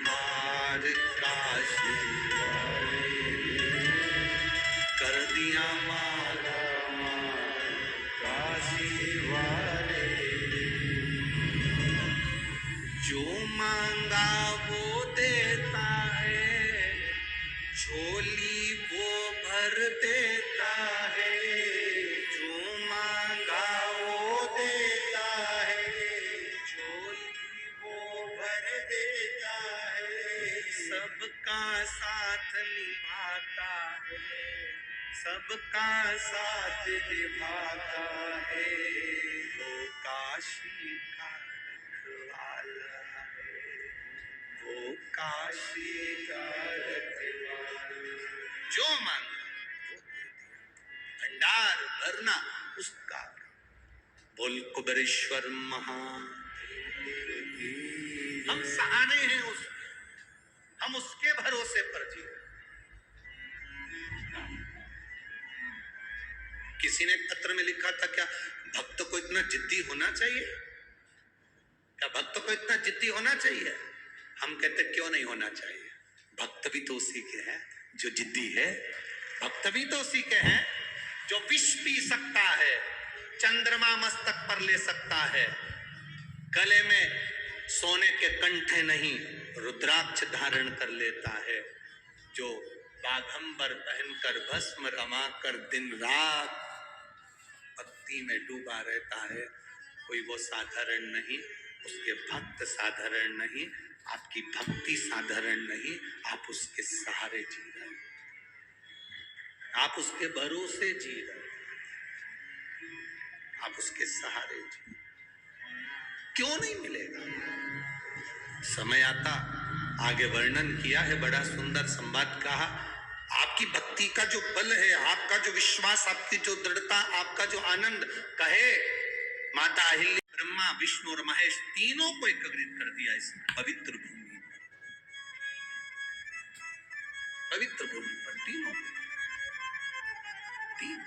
मार काशी, कर दिया माला काशी वाले, जो मांगा वो देता है, झोली वो भर देता है, जो मांगा वो देता है, झोली वो भर देता है, सबका साथ निभाता है, सबका साथ निभाता है, वो काशी का रखवाला है, वो काशी का रखवाला, जो मांगा वो दे दिया, भंडार भरना उसका। बोल कुबेरेश्वर महादेव की। हम सहारे हैं उसके, हम उसके भरोसे पर जी। किसी ने पत्र में लिखा था, क्या भक्त को इतना जिद्दी होना चाहिए? क्या भक्त को इतना जिद्दी होना चाहिए? हम कहते क्यों नहीं होना चाहिए? भक्त भी तो उसी के हैं जो जिद्दी है, भक्त भी तो उसी के हैं जो विष पी सकता है, चंद्रमा मस्तक पर ले सकता है, गले में सोने के कंठे नहीं रुद्राक्ष धारण कर लेता है, जो बाघंबर पहनकर भस्म रमाकर दिन रात भक्ति में डूबा रहता है। कोई वो साधारण नहीं, उसके भक्त साधारण नहीं, आपकी भक्ति साधारण नहीं, आप उसके सहारे जी रहे हैं, आप उसके भरोसे जी रहे हैं, आप उसके सहारे जी। क्यों नहीं मिलेगा? समय आता, आगे वर्णन किया है, बड़ा सुंदर संवाद कहा। आपकी भक्ति का जो बल है, आपका जो विश्वास, आपकी जो दृढ़ता, आपका जो आनंद, कहे माता अहिल्या, ब्रह्मा, विष्णु और महेश तीनों को एकत्रित कर दिया इस पवित्र भूमि पर, पवित्र भूमि पर तीनों को, तीन